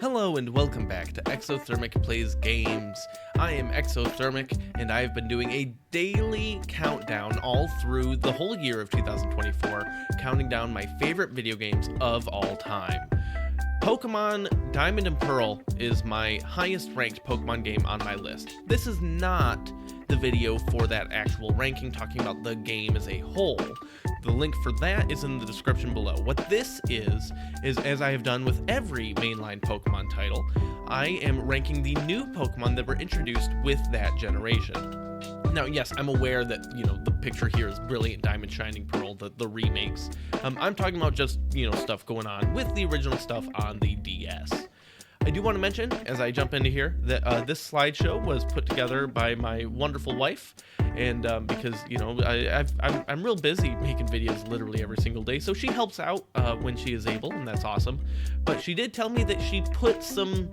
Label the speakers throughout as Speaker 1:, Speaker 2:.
Speaker 1: Hello and welcome back to Exothermic Plays Games. I am Exothermic and I've been doing a daily countdown all through the whole year of 2024, counting down my favorite video games of all time. Pokemon Diamond and Pearl is my highest ranked Pokemon game on my list. This is not the video for that actual ranking talking about the game as a whole. The link for that is in the description below. What this is as I have done with every mainline Pokemon title, I am ranking the new Pokemon that were introduced with that generation. Now, yes, I'm aware that, the picture here is Brilliant Diamond, Shining Pearl, the remakes. I'm talking about just, stuff going on with the original stuff on the DS. I do want to mention, as I jump into here, that this slideshow was put together by my wonderful wife, and because, I'm real busy making videos literally every single day, so she helps out when she is able, and that's awesome. But she did tell me that she put some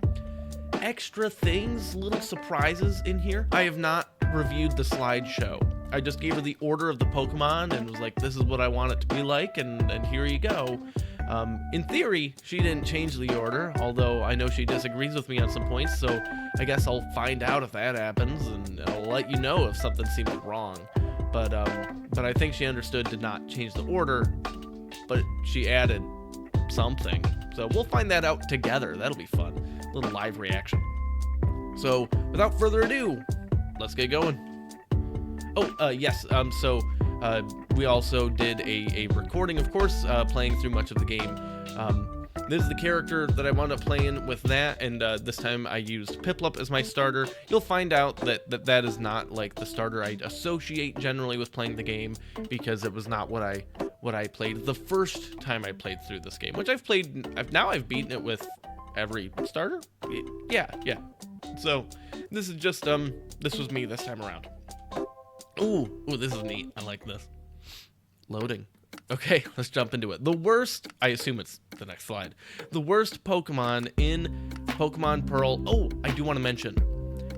Speaker 1: extra things, little surprises in here. I have not reviewed the slideshow. I just gave her the order of the Pokemon and was like, this is what I want it to be like, and here you go. In theory, she didn't change the order, although I know she disagrees with me on some points, so I guess I'll find out if that happens, and I'll let you know if something seems wrong. But I think she understood to not change the order, but she added something. So we'll find that out together. That'll be fun. A little live reaction. So without further ado, let's get going. Yes, we also did a recording, of course, playing through much of the game. This is the character that I wound up playing with that, and this time I used Piplup as my starter. You'll find out that is not like the starter I'd associate generally with playing the game, because it was not what I played the first time I played through this game, which I've beaten it with every starter. Yeah. So this is just this was me this time around. Ooh, this is neat. I like this. Loading. Okay, let's jump into it. The worst, I assume it's the next slide. The worst Pokemon in Pokemon Pearl. Oh, I do want to mention,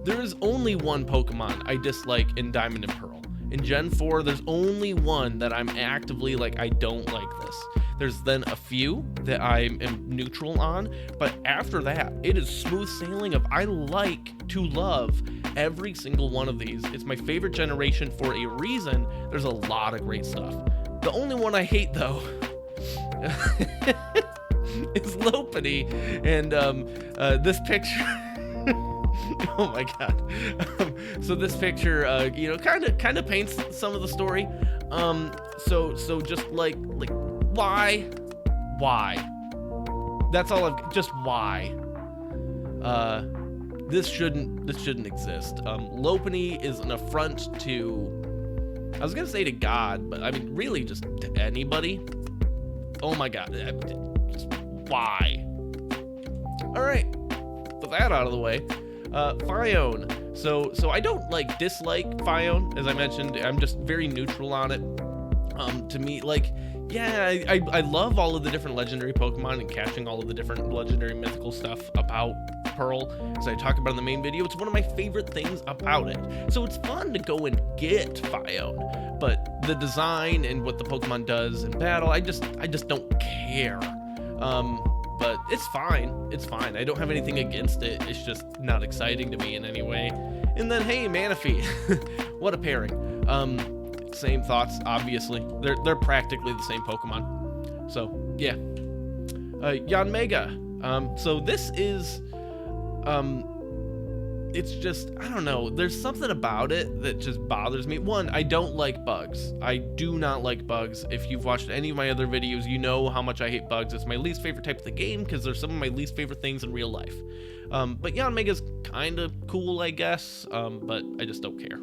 Speaker 1: there is only one Pokemon I dislike in Diamond and Pearl. In Gen 4, there's only one that I'm actively like, I don't like this. There's then a few that I am neutral on, but after that, it is smooth sailing of I like to love every single one of these. It's my favorite generation for a reason. There's a lot of great stuff. The only one I hate, though, is Lopunny, and this picture. Oh my god. So this picture, kind of paints some of the story. So just like why? That's all just why? This shouldn't exist. Lopunny is an affront to, I was gonna say to God, but I mean really just to anybody. Oh my god, just why? All right, with that out of the way, Phione. So I don't dislike Phione, as I mentioned. I'm just very neutral on it. To me, I love all of the different legendary Pokemon and catching all of the different legendary mythical stuff about Pearl, as I talk about in the main video. It's one of my favorite things about it. So it's fun to go and get Phione, but the design and what the Pokemon does in battle, I just don't care. But it's fine. It's fine. I don't have anything against it. It's just not exciting to me in any way. And then, hey, Manaphy. What a pairing. Same thoughts, obviously. They're practically the same Pokemon. So, yeah. Yanmega. So this is, it's just, I don't know. There's something about it that just bothers me. One, I don't like bugs. I do not like bugs. If you've watched any of my other videos, you know how much I hate bugs. It's my least favorite type of the game because they're some of my least favorite things in real life. But Yanmega's kind of cool, I guess, but I just don't care.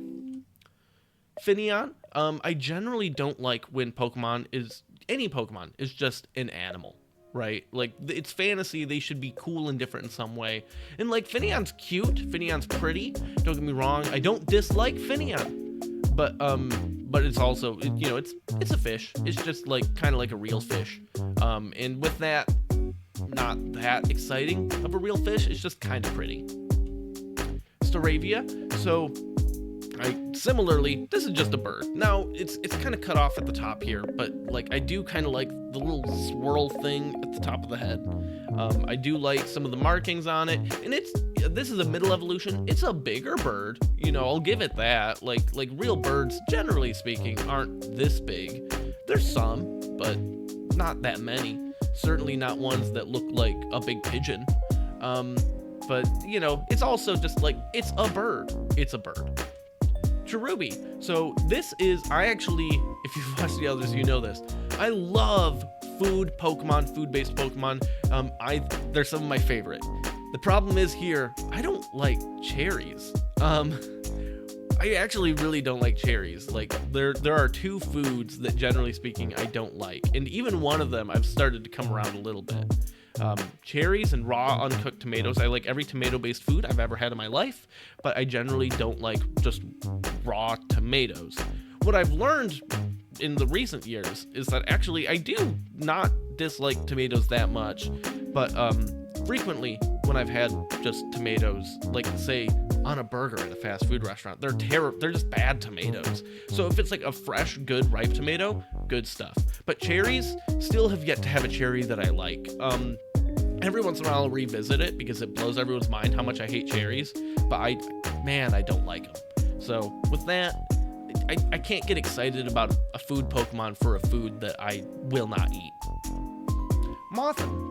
Speaker 1: Finneon, I generally don't like when any Pokemon is just an animal, right? Like, it's fantasy, they should be cool and different in some way. And Finneon's cute, Finneon's pretty, don't get me wrong, I don't dislike Finneon. But it's also, it's a fish. It's just kind of like a real fish. And with that, not that exciting of a real fish, it's just kind of pretty. Staravia, so Similarly, this is just a bird. Now, it's kind of cut off at the top here, but like I do kind of like the little swirl thing at the top of the head. I do like some of the markings on it, and this is a middle evolution. It's a bigger bird, I'll give it that. Like real birds, generally speaking, aren't this big. There's some, but not that many. Certainly not ones that look like a big pigeon. But it's also just like, it's a bird. It's a bird. Cherubi. So this is, if you've watched the others, you know this. I love food-based Pokemon. They're some of my favorite. The problem is here, I don't like cherries. I actually really don't like cherries. Like, there are two foods that, generally speaking, I don't like. And even one of them, I've started to come around a little bit. Cherries and raw uncooked tomatoes. I like every tomato-based food I've ever had in my life, but I generally don't like just raw tomatoes. What I've learned in the recent years is that actually I do not dislike tomatoes that much, but frequently when I've had just tomatoes, like say on a burger at a fast food restaurant, they're just bad tomatoes. So if it's like a fresh, good, ripe tomato, good stuff. But cherries, still have yet to have a cherry that I like. Every once in a while I'll revisit it because it blows everyone's mind how much I hate cherries, but I don't like them. So with that, I can't get excited about a food Pokemon for a food that I will not eat. Mothin.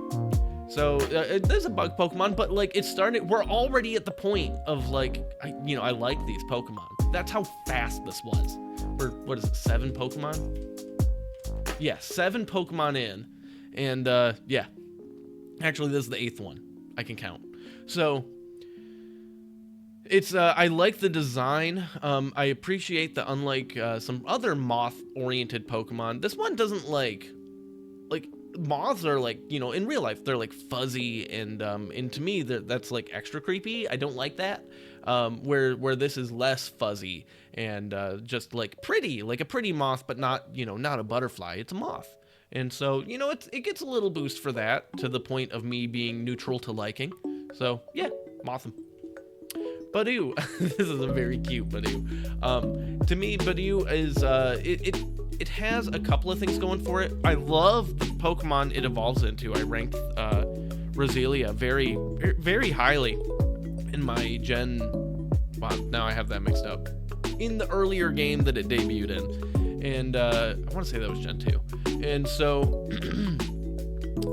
Speaker 1: So there's a bug Pokemon, but like we're already at the point of like, I like these Pokemon. That's how fast this was. We're, what is it, 7 Pokemon? Yeah, 7 Pokemon in. And yeah, actually this is the 8th one. I can count. So it's, I like the design. I appreciate that unlike some other moth-oriented Pokemon, this one doesn't like moths are like, in real life, they're like fuzzy and to me, that's like extra creepy. I don't like that. Where this is less fuzzy and just like pretty, like a pretty moth, but not, not a butterfly. It's a moth. And so, it gets a little boost for that, to the point of me being neutral to liking. So yeah, Mothim. Badoo. This is a very cute Badoo. To me, Badoo is it has a couple of things going for it. I love the Pokemon it evolves into. I ranked Roselia very, very highly in my Gen. Wow, now I have that mixed up. In the earlier game that it debuted in, and I want to say that was Gen 2. And so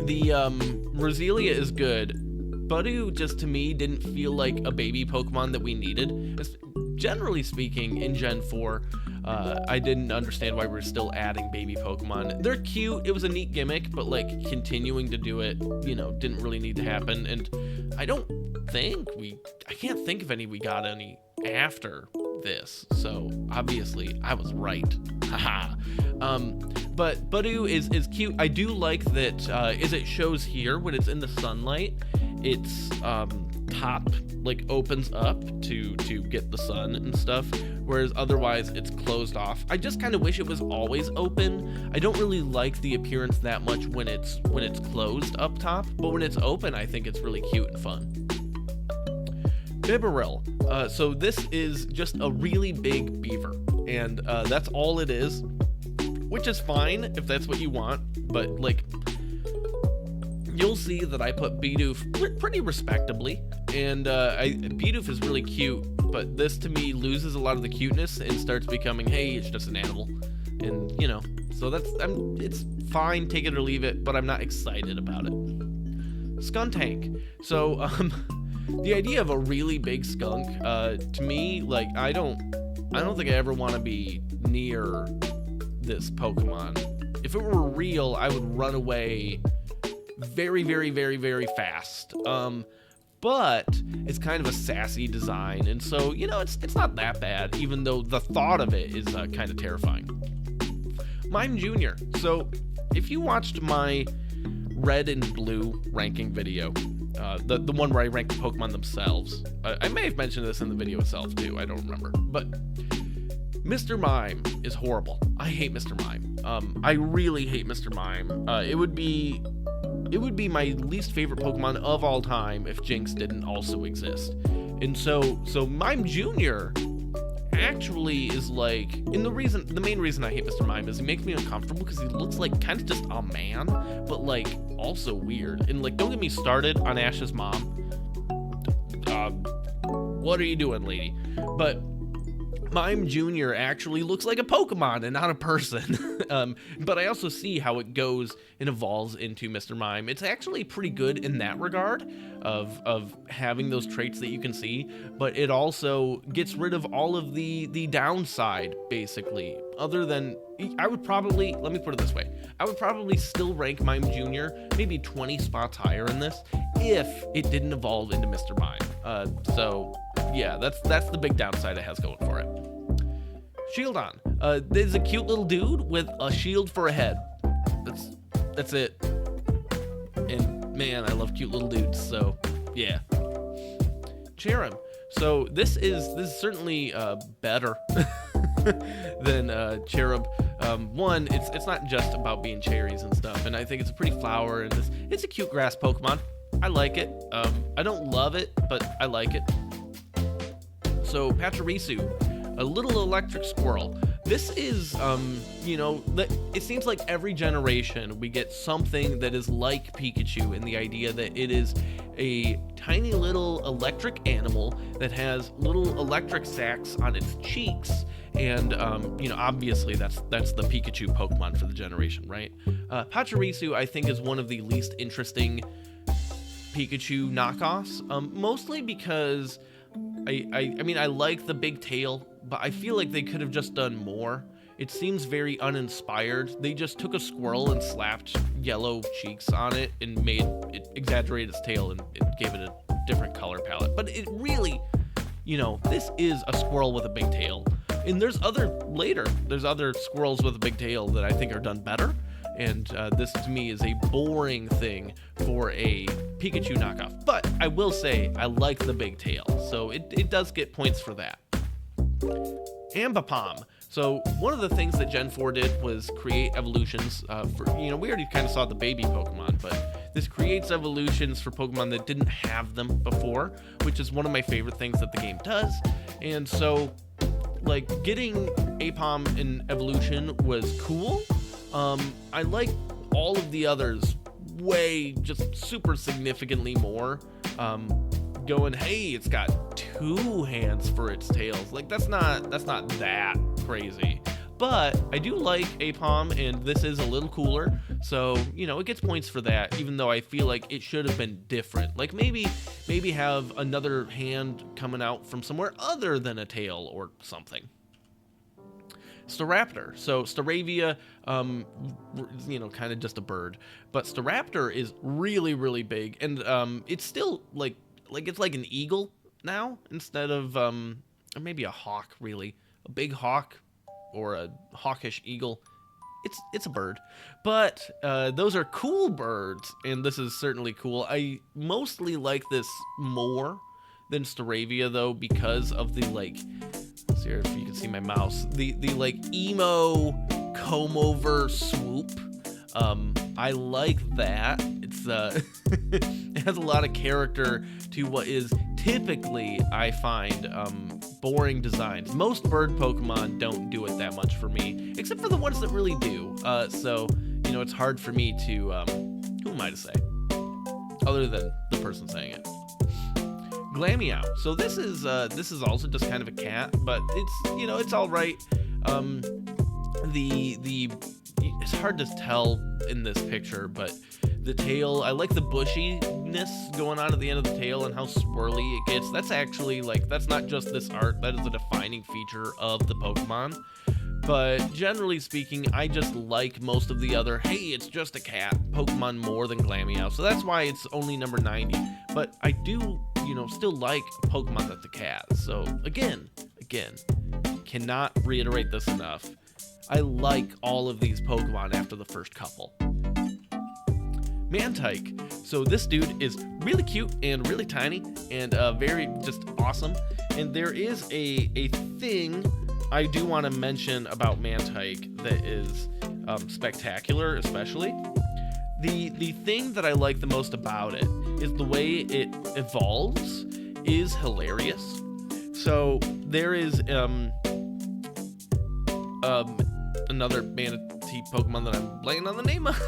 Speaker 1: the Roselia is good. Badoo just to me didn't feel like a baby Pokemon that we needed. Generally speaking, in Gen 4, I didn't understand why we're still adding baby Pokemon. They're cute, it was a neat gimmick, but like continuing to do it, didn't really need to happen. And I can't think of any we got any after this. So obviously I was right. Haha. But Badoo is cute. I do like that as it shows here when it's in the sunlight, its top like opens up to get the sun and stuff, whereas otherwise it's closed off. I just kind of wish it was always open. I don't really like the appearance that much when it's closed up top, but when it's open, I think it's really cute and fun. Bibarel. So this is just a really big beaver, and that's all it is, which is fine if that's what you want, but like, you'll see that I put Bidoof pretty respectably, and Bidoof is really cute, but this to me loses a lot of the cuteness and starts becoming, hey, it's just an animal, and so it's fine, take it or leave it, but I'm not excited about it. Skuntank. So the idea of a really big skunk, to me, like I don't think I ever want to be near this Pokemon. If it were real, I would run away very, very, very, very fast. But it's kind of a sassy design, and so it's not that bad, even though the thought of it is kind of terrifying. Mime Jr. So if you watched my red and blue ranking video, the one where I ranked the Pokemon themselves, I may have mentioned this in the video itself too, I don't remember, but Mr. Mime is horrible. I hate Mr. Mime. I really hate Mr. Mime. It would be my least favorite Pokemon of all time if Jinx didn't also exist. And so Mime Jr. actually is like, and the main reason I hate Mr. Mime is he makes me uncomfortable because he looks like kind of just a man, but like also weird. And like, don't get me started on Ash's mom. What are you doing, lady? But Mime Jr. actually looks like a Pokemon and not a person. But I also see how it goes and evolves into Mr. Mime. It's actually pretty good in that regard of having those traits that you can see, but it also gets rid of all of the downside, basically. Other than, I would probably, let me put it this way, I would probably still rank Mime Jr. maybe 20 spots higher in this if it didn't evolve into Mr. Mime. So yeah, that's the big downside it has going for it. Shieldon. There's a cute little dude with a shield for a head. That's it. And man, I love cute little dudes, so yeah. Cherub. So this is this is certainly better than Cherub. One, it's not just about being cherries and stuff, and I think it's a pretty flower, and it's a cute grass Pokemon. I like it. I don't love it, but I like it. So Pachirisu, a little electric squirrel. This is, it seems like every generation we get something that is like Pikachu, in the idea that it is a tiny little electric animal that has little electric sacs on its cheeks, and obviously that's the Pikachu Pokemon for the generation, right? Pachirisu, I think, is one of the least interesting Pikachu knockoffs, mostly because I like the big tail, but I feel like they could have just done more. It seems very uninspired. They just took a squirrel and slapped yellow cheeks on it and made it exaggerate its tail, and it gave it a different color palette. But it really, this is a squirrel with a big tail. And there's other squirrels with a big tail that I think are done better. And this to me is a boring thing for a Pikachu knockoff. But I will say I like the big tail, so it does get points for that. Ambipom. So one of the things that Gen 4 did was create evolutions we already kind of saw the baby Pokemon, but this creates evolutions for Pokemon that didn't have them before, which is one of my favorite things that the game does. And so, like, getting Apom in evolution was cool. I like all of the others just super significantly more. Going, hey, it's got 2 hands for its tails. Like, that's not that crazy. But I do like Apom, and this is a little cooler, so it gets points for that, even though I feel like it should have been different. Like, maybe have another hand coming out from somewhere other than a tail or something. Staraptor. So Staravia, kind of just a bird, but Staraptor is really, really big, and it's still like it's like an eagle now instead of or maybe a hawk, really, a big hawk or a hawkish eagle. It's a bird, but those are cool birds, and this is certainly cool. I mostly like this more than Staravia, though, because of the, like, let's see if you can see my mouse, the like emo comb over swoop. I like that. It's it has a lot of character to what is typically, I find, boring designs. Most bird Pokemon don't do it that much for me, except for the ones that really do. So it's hard for me to who am I to say, other than the person saying it. Glameow. So this is also just kind of a cat, but it's all right. It's hard to tell in this picture, but the tail, I like the bushiness going on at the end of the tail and how swirly it gets. That's actually, like, that's not just this art, that is a defining feature of the Pokemon. But generally speaking, I just like most of the other, hey, it's just a cat Pokemon more than Glameow. So that's why it's only number 90. But I do, still like a Pokemon that's a cat. So again, cannot reiterate this enough. I like all of these Pokemon after the first couple. Mantike. So this dude is really cute and really tiny and very just awesome. And there is a thing I do want to mention about Mantike that is spectacular, especially. The thing that I like the most about it is the way it evolves is hilarious. So there is another manatee Pokemon that I'm blanking on the name of.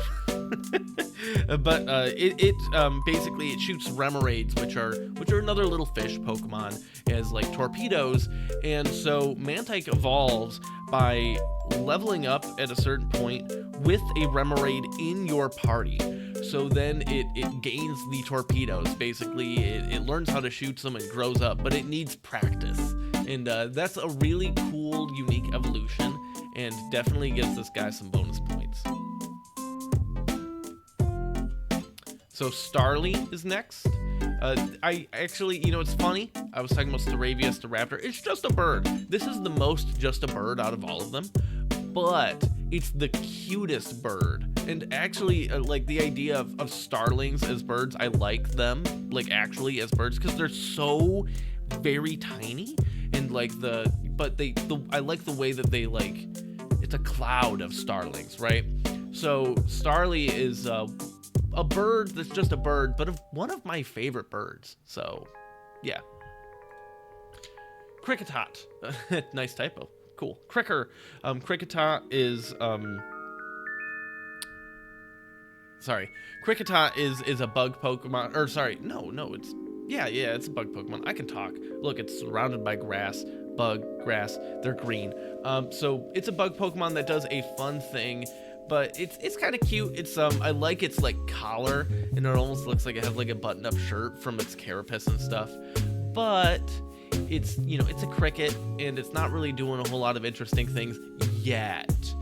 Speaker 1: But it basically it shoots Remoraid's, which are another little fish Pokemon, as like torpedoes, and so Mantike evolves by leveling up at a certain point with a Remoraid in your party. So then it gains the torpedoes. Basically, it learns how to shoot them and grows up, but it needs practice, and that's a really cool, unique evolution, and definitely gives this guy some bonus points. So Starly is next. I actually, it's funny. I was talking about Staravius, the raptor. It's just a bird. This is the most just a bird out of all of them, but it's the cutest bird. And actually, like the idea of starlings as birds, I like them, like actually as birds, because they're so very tiny, and like I like the way that they like. It's a cloud of starlings, right? So Starly is a bird that's just a bird, but one of my favorite birds. So, yeah. Kricketot. Nice typo. Cool. Cricker. Kricketot is sorry. Kricketot is a bug Pokemon. Or sorry, no, it's it's a bug Pokemon. I can talk. Look, it's surrounded by grass. Grass. They're green. So it's a bug Pokemon that does a fun thing. But it's kind of cute. It's I like its like collar, and it almost looks like it has like a buttoned-up shirt from its carapace and stuff. But it's it's a cricket, and it's not really doing a whole lot of interesting things yet.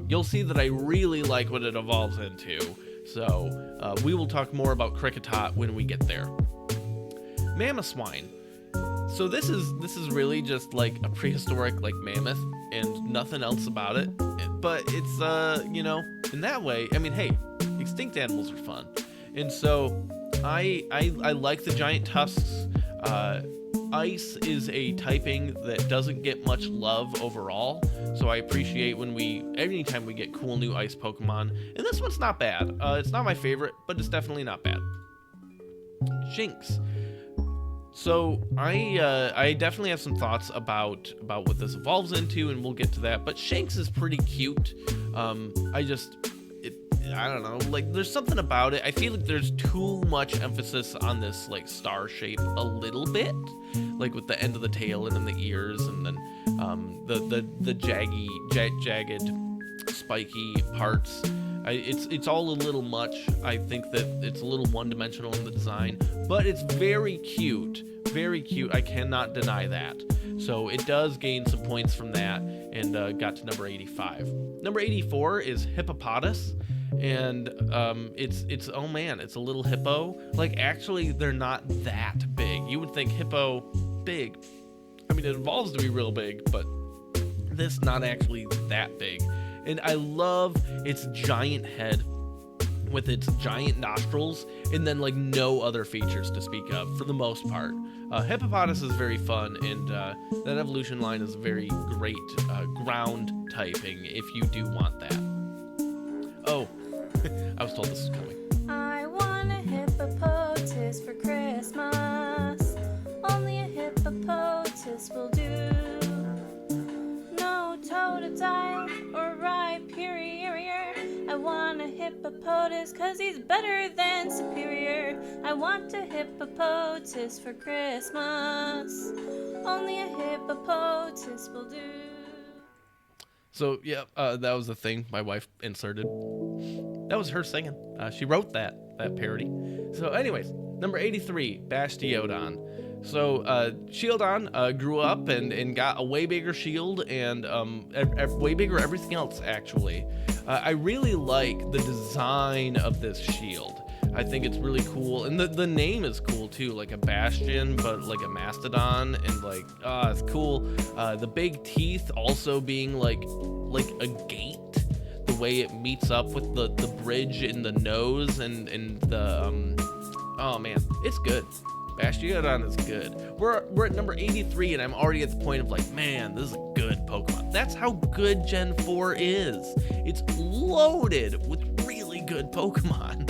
Speaker 1: You'll see that I really like what it evolves into. So we will talk more about Kricketot when we get there. Mamoswine. So this is really just like a prehistoric like mammoth and nothing else about it. But it's in that way, I mean, hey, extinct animals are fun. And so I like the giant tusks. Ice is a typing that doesn't get much love overall, so I appreciate anytime we get cool new ice Pokemon. And this one's not bad. It's not my favorite, but it's definitely not bad. Shinx. So I definitely have some thoughts about what this evolves into, and we'll get to that. But Shinx is pretty cute. I don't know, like there's something about it. I feel like there's too much emphasis on this like star shape a little bit, like with the end of the tail and then the ears, and then the jagged, spiky parts. It's all a little much. I think that it's a little one-dimensional in the design, but it's very cute. Very cute. I cannot deny that. So it does gain some points from that, and got to number 85. Number 84 is Hippopotas, and it's oh man, it's a little hippo. Like actually, they're not that big. You would think hippo big. I mean, it evolves to be real big, but this not actually that big. And I love its giant head with its giant nostrils, and then like no other features to speak of for the most part. Hippopotas is very fun, and that evolution line is very great ground typing if you do want that. Oh, I was told this was coming.
Speaker 2: I want a hippopotas for Christmas. Only a hippopotas will do. No Totodile or Rhyperior. I want a hippopotas cause he's better than superior. I want a hippopotas for Christmas. Only a hippopotas will do.
Speaker 1: So yeah, that was the thing my wife inserted. That was her singing. She wrote that parody. So anyways, number 83, Bastiodon. So Shieldon grew up and got a way bigger shield and way bigger everything else actually. I really like the design of this shield. I think it's really cool, and the name is cool too, like a bastion, but like a mastodon, and like it's cool. The big teeth also being like a gate. The way it meets up with the bridge in the nose and the oh man, it's good. Bastiodon is good. We're at number 83, and I'm already at the point of like, man, this is a good Pokemon. That's how good Gen 4 is. It's loaded with really good Pokemon.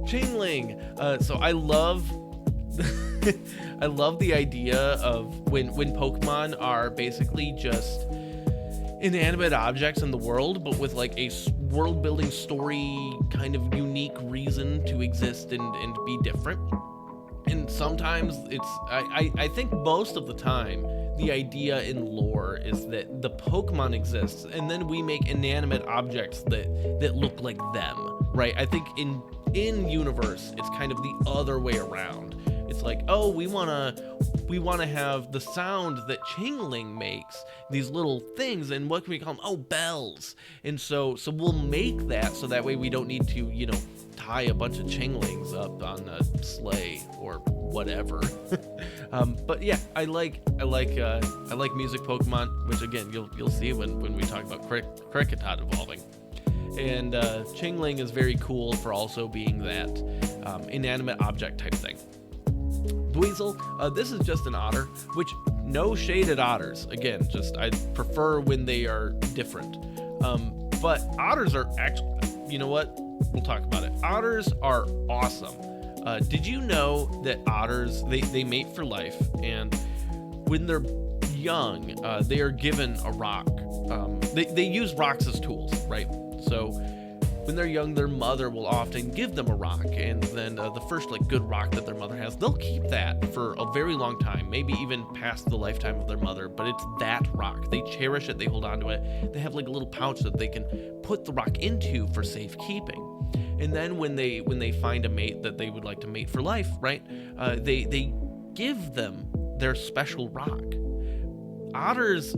Speaker 1: Chingling. So I love I love the idea of when Pokemon are basically just inanimate objects in the world, but with like a world building story kind of unique reason to exist and be different. And sometimes I think most of the time the idea in lore is that the Pokemon exists and then we make inanimate objects that look like them, right? I think in universe it's kind of the other way around. It's like, oh, we wanna have the sound that Chingling makes, these little things, and what can we call them? Oh, bells. And so we'll make that so that way we don't need to, tie a bunch of Chinglings up on a sleigh or whatever. But yeah, I like music Pokemon, which again you'll see when we talk about Kricketot evolving. And Chingling is very cool for also being that inanimate object type thing. Buizel, this is just an otter, which no shade at otters. Again, just I prefer when they are different. But otters are actually, you know what? We'll talk about it. Otters are awesome. Did you know that otters, they mate for life, and when they're young, they are given a rock. They use rocks as tools, right? So when they're young, their mother will often give them a rock, and then the first good rock that their mother has, they'll keep that for a very long time, maybe even past the lifetime of their mother, but it's that rock. They cherish it, they hold on to it. They have like a little pouch that they can put the rock into for safekeeping. And then when they find a mate that they would like to mate for life, right, they give them their special rock. Otters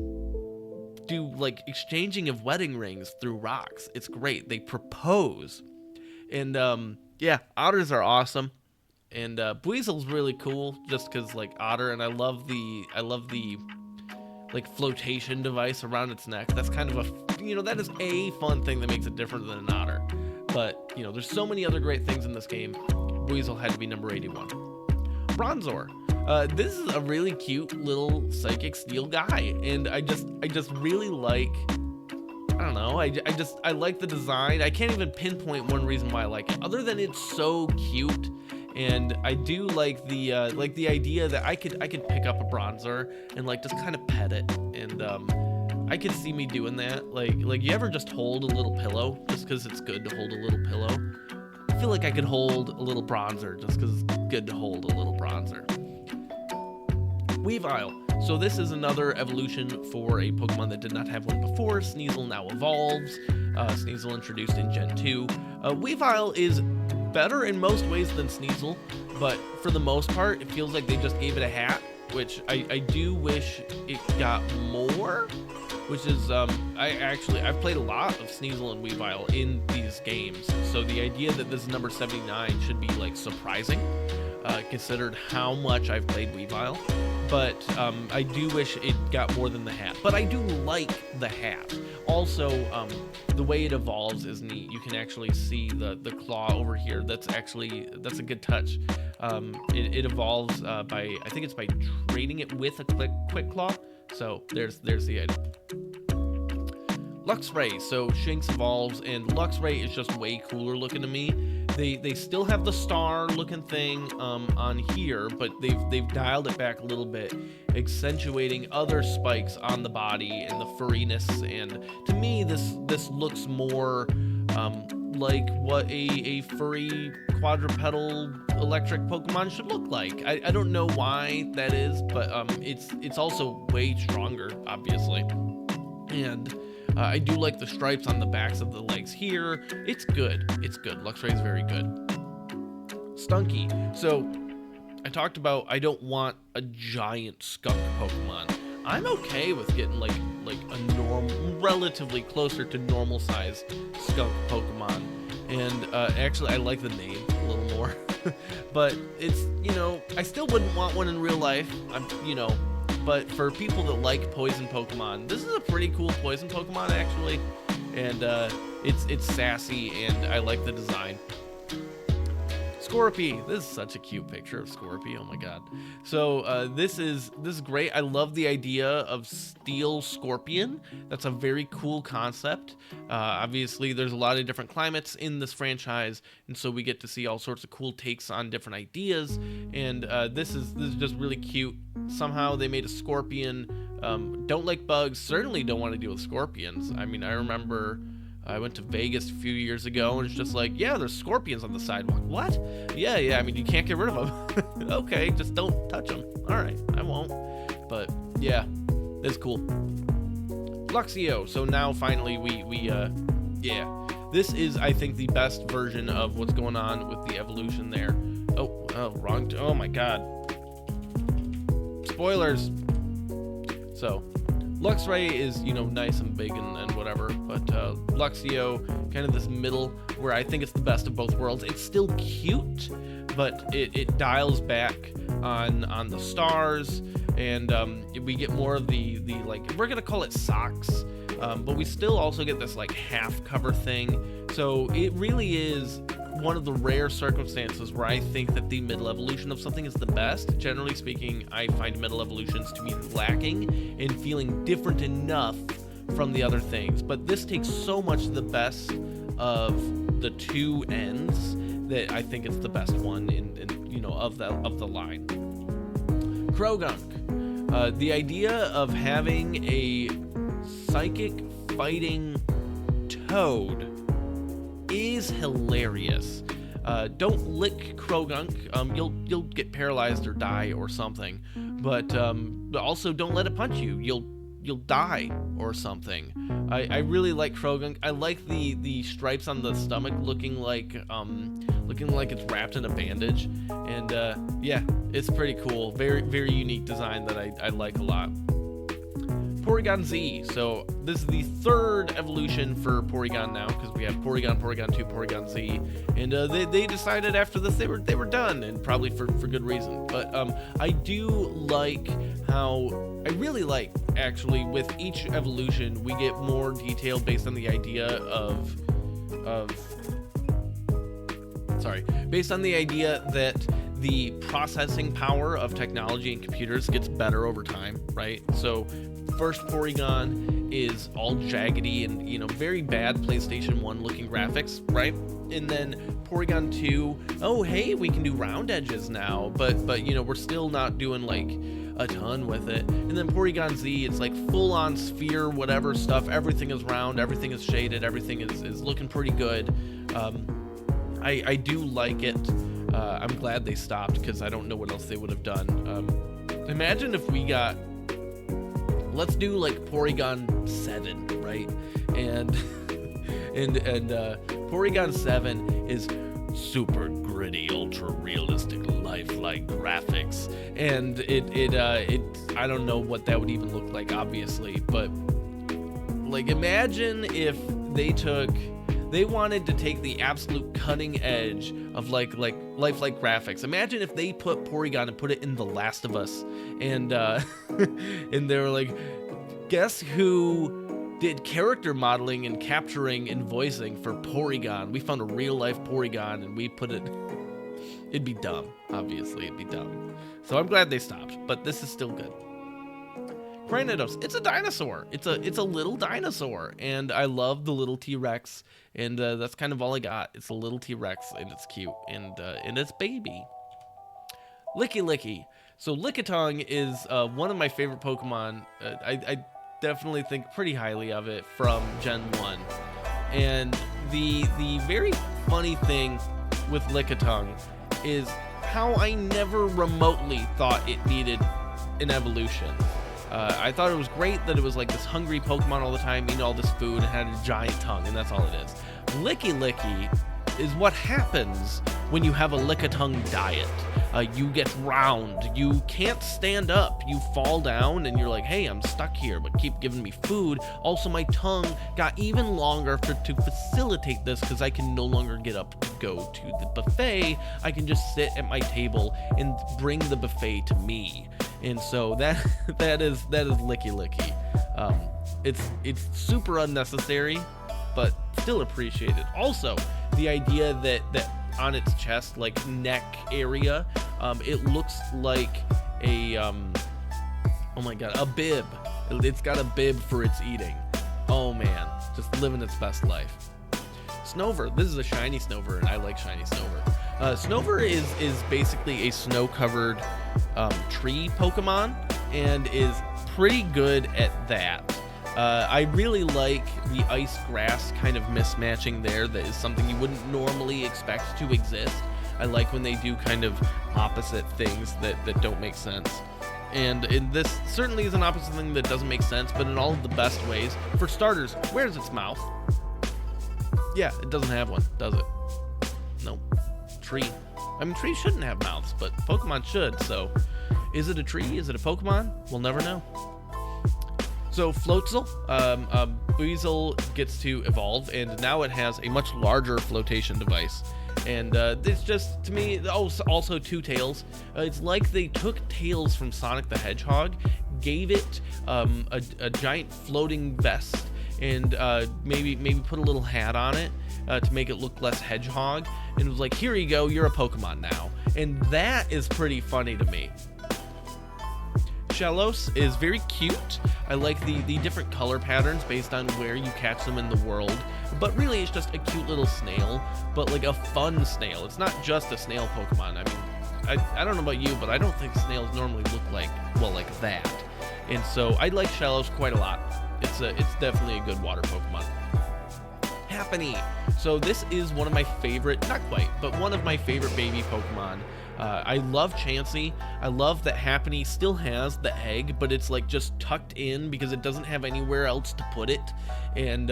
Speaker 1: do like exchanging of wedding rings through rocks. It's great. They propose. And yeah, otters are awesome. And Buizel's really cool just because like otter, and I love the like flotation device around its neck. That's kind of a, that is a fun thing that makes it different than an otter. But there's so many other great things in this game. Buizel had to be number 81. Bronzor. This is a really cute little psychic steel guy, and I just really like, I don't know, I like the design. I can't even pinpoint one reason why I like it, other than it's so cute, and I do like the idea that I could pick up a Bronzor and like just kind of pet it, and I could see me doing that. Like you ever just hold a little pillow just because it's good to hold a little pillow? I feel like I could hold a little Bronzor just because it's good to hold a little Bronzor. Weavile. So this is another evolution for a Pokemon that did not have one before. Sneasel now evolves. Sneasel introduced in Gen 2. Weavile is better in most ways than Sneasel, but for the most part, it feels like they just gave it a hat, which I do wish it got more, which is, I've played a lot of Sneasel and Weavile in these games, so the idea that this is number 79 should be, like, surprising, considered how much I've played Weavile. But I do wish it got more than the hat. But I do like the hat. Also, the way it evolves is neat. You can actually see the claw over here. That's a good touch. It evolves by, I think it's by trading it with a quick claw. So there's the item. Luxray. So Shinx evolves, and Luxray is just way cooler looking to me. They still have the star looking thing on here, but they've dialed it back a little bit, accentuating other spikes on the body and the furriness. And to me, this looks more like what a furry quadrupedal electric Pokemon should look like. I don't know why that is, but it's also way stronger, obviously. And I do like the stripes on the backs of the legs here. It's good. Luxray is very good. Stunky. So I talked about I don't want a giant skunk Pokemon. I'm okay with getting like a relatively closer to normal size skunk Pokemon. And actually I like the name a little more. But it's, I still wouldn't want one in real life. But for people that like poison Pokemon, this is a pretty cool poison Pokemon actually, and it's sassy, and I like the design. Scorpy. This is such a cute picture of Scorpy. Oh my god. So this is great. I love the idea of steel scorpion. That's a very cool concept. Obviously, there's a lot of different climates in this franchise, and so we get to see all sorts of cool takes on different ideas. And this is just really cute. Somehow they made a scorpion. Don't like bugs. Certainly don't want to deal with scorpions. I mean, I remember I went to Vegas a few years ago, and it's just like, yeah, there's scorpions on the sidewalk. What? Yeah, I mean, you can't get rid of them. Okay, just don't touch them. All right, I won't. But yeah, it's cool. Luxio. So now finally yeah, this is, I think, the best version of what's going on with the evolution there. Oh, wrong. Oh my god. Spoilers. So Luxray is, nice and big and whatever, but Luxio, kind of this middle, where I think it's the best of both worlds. It's still cute, but it dials back on the stars, and we get more of the like, we're gonna call it socks, but we still also get this like half cover thing. So it really is one of the rare circumstances where I think that the middle evolution of something is the best. Generally speaking, I find middle evolutions to be lacking in feeling different enough from the other things. But this takes so much the best of the two ends that I think it's the best one of the line. Krogunk. The idea of having a psychic fighting toad is hilarious. Don't lick Krogunk. You'll get paralyzed or die or something. But also don't let it punch you. You'll die or something. I really like Krogunk. I like the stripes on the stomach looking like it's wrapped in a bandage. And yeah, it's pretty cool. Very, very unique design that I like a lot. Porygon Z. So this is the third evolution for Porygon now, because we have Porygon, Porygon 2, Porygon Z, and they decided after this they were done, and probably for good reason. But I do like how, I really like, actually, with each evolution we get more detail based on the idea based on the idea that the processing power of technology and computers gets better over time, right? So first Porygon is all jaggedy and, very bad PlayStation 1 looking graphics, right? And then Porygon 2, oh, hey, we can do round edges now, but we're still not doing like a ton with it. And then Porygon Z, it's like full on sphere, whatever stuff. Everything is round, everything is shaded, everything is looking pretty good. I do like it. I'm glad they stopped, because I don't know what else they would have done. Imagine if we got, let's do like Porygon 7, right? And Porygon 7 is super gritty, ultra realistic, lifelike graphics, and it I don't know what that would even look like, obviously, but like, imagine if they wanted to take the absolute cutting edge of like lifelike graphics. Imagine if they put Porygon and put it in The Last of Us, and and they were like, guess who did character modeling and capturing and voicing for Porygon? We found a real life Porygon and we put it. It'd be dumb, obviously. It'd be dumb. So I'm glad they stopped, but this is still good. Cranidos, it's a dinosaur. It's a little dinosaur, and I love the little T-Rex, and that's kind of all I got. It's a little T-Rex, and it's cute, and it's baby. Licky. So Lickitung is one of my favorite Pokemon. I definitely think pretty highly of it from Gen 1. And the very funny thing with Lickitung is how I never remotely thought it needed an evolution. I thought it was great that it was like this hungry Pokemon all the time, eating all this food, and had a giant tongue, and that's all it is. Licky is what happens when you have a Lickitung diet. You get round, you can't stand up, you fall down, and you're like, hey, I'm stuck here, but keep giving me food. Also, my tongue got even longer to facilitate this, because I can no longer get up to go to the buffet. I can just sit at my table and bring the buffet to me. And so that is Licky. It's super unnecessary, but still appreciated. Also, the idea that on its chest, like neck area, it looks like a oh my god, a bib. It's got a bib for its eating. Oh man, just living its best life. Snover, this is a shiny Snover, and I like shiny Snover. Snover is basically a snow-covered tree Pokemon, and is pretty good at that. I really like the ice grass kind of mismatching there. That is something you wouldn't normally expect to exist. I like when they do kind of opposite things that don't make sense. And this certainly is an opposite thing that doesn't make sense, but in all of the best ways. For starters, where's its mouth? Yeah, it doesn't have one, does it? Nope. Tree. I mean, trees shouldn't have mouths, but Pokemon should, so is it a tree? Is it a Pokemon? We'll never know. So Floatzel, Buizel gets to evolve, and now it has a much larger flotation device. And it's just, to me, also two tails. It's like they took Tails from Sonic the Hedgehog, gave it a giant floating vest, and maybe put a little hat on it to make it look less hedgehog, and it was like, here you go, you're a Pokemon now. And that is pretty funny to me. Shellos is very cute. I like the different color patterns based on where you catch them in the world, but really it's just a cute little snail, but like a fun snail. It's not just a snail Pokemon. I mean, I don't know about you, but I don't think snails normally look like that. And so I like Shellos quite a lot. It's definitely a good water Pokemon. Happiny. So this is one of my favorite, not quite, but one of my favorite baby Pokemon. I love Chansey. I love that Happiny still has the egg, but it's like just tucked in because it doesn't have anywhere else to put it. And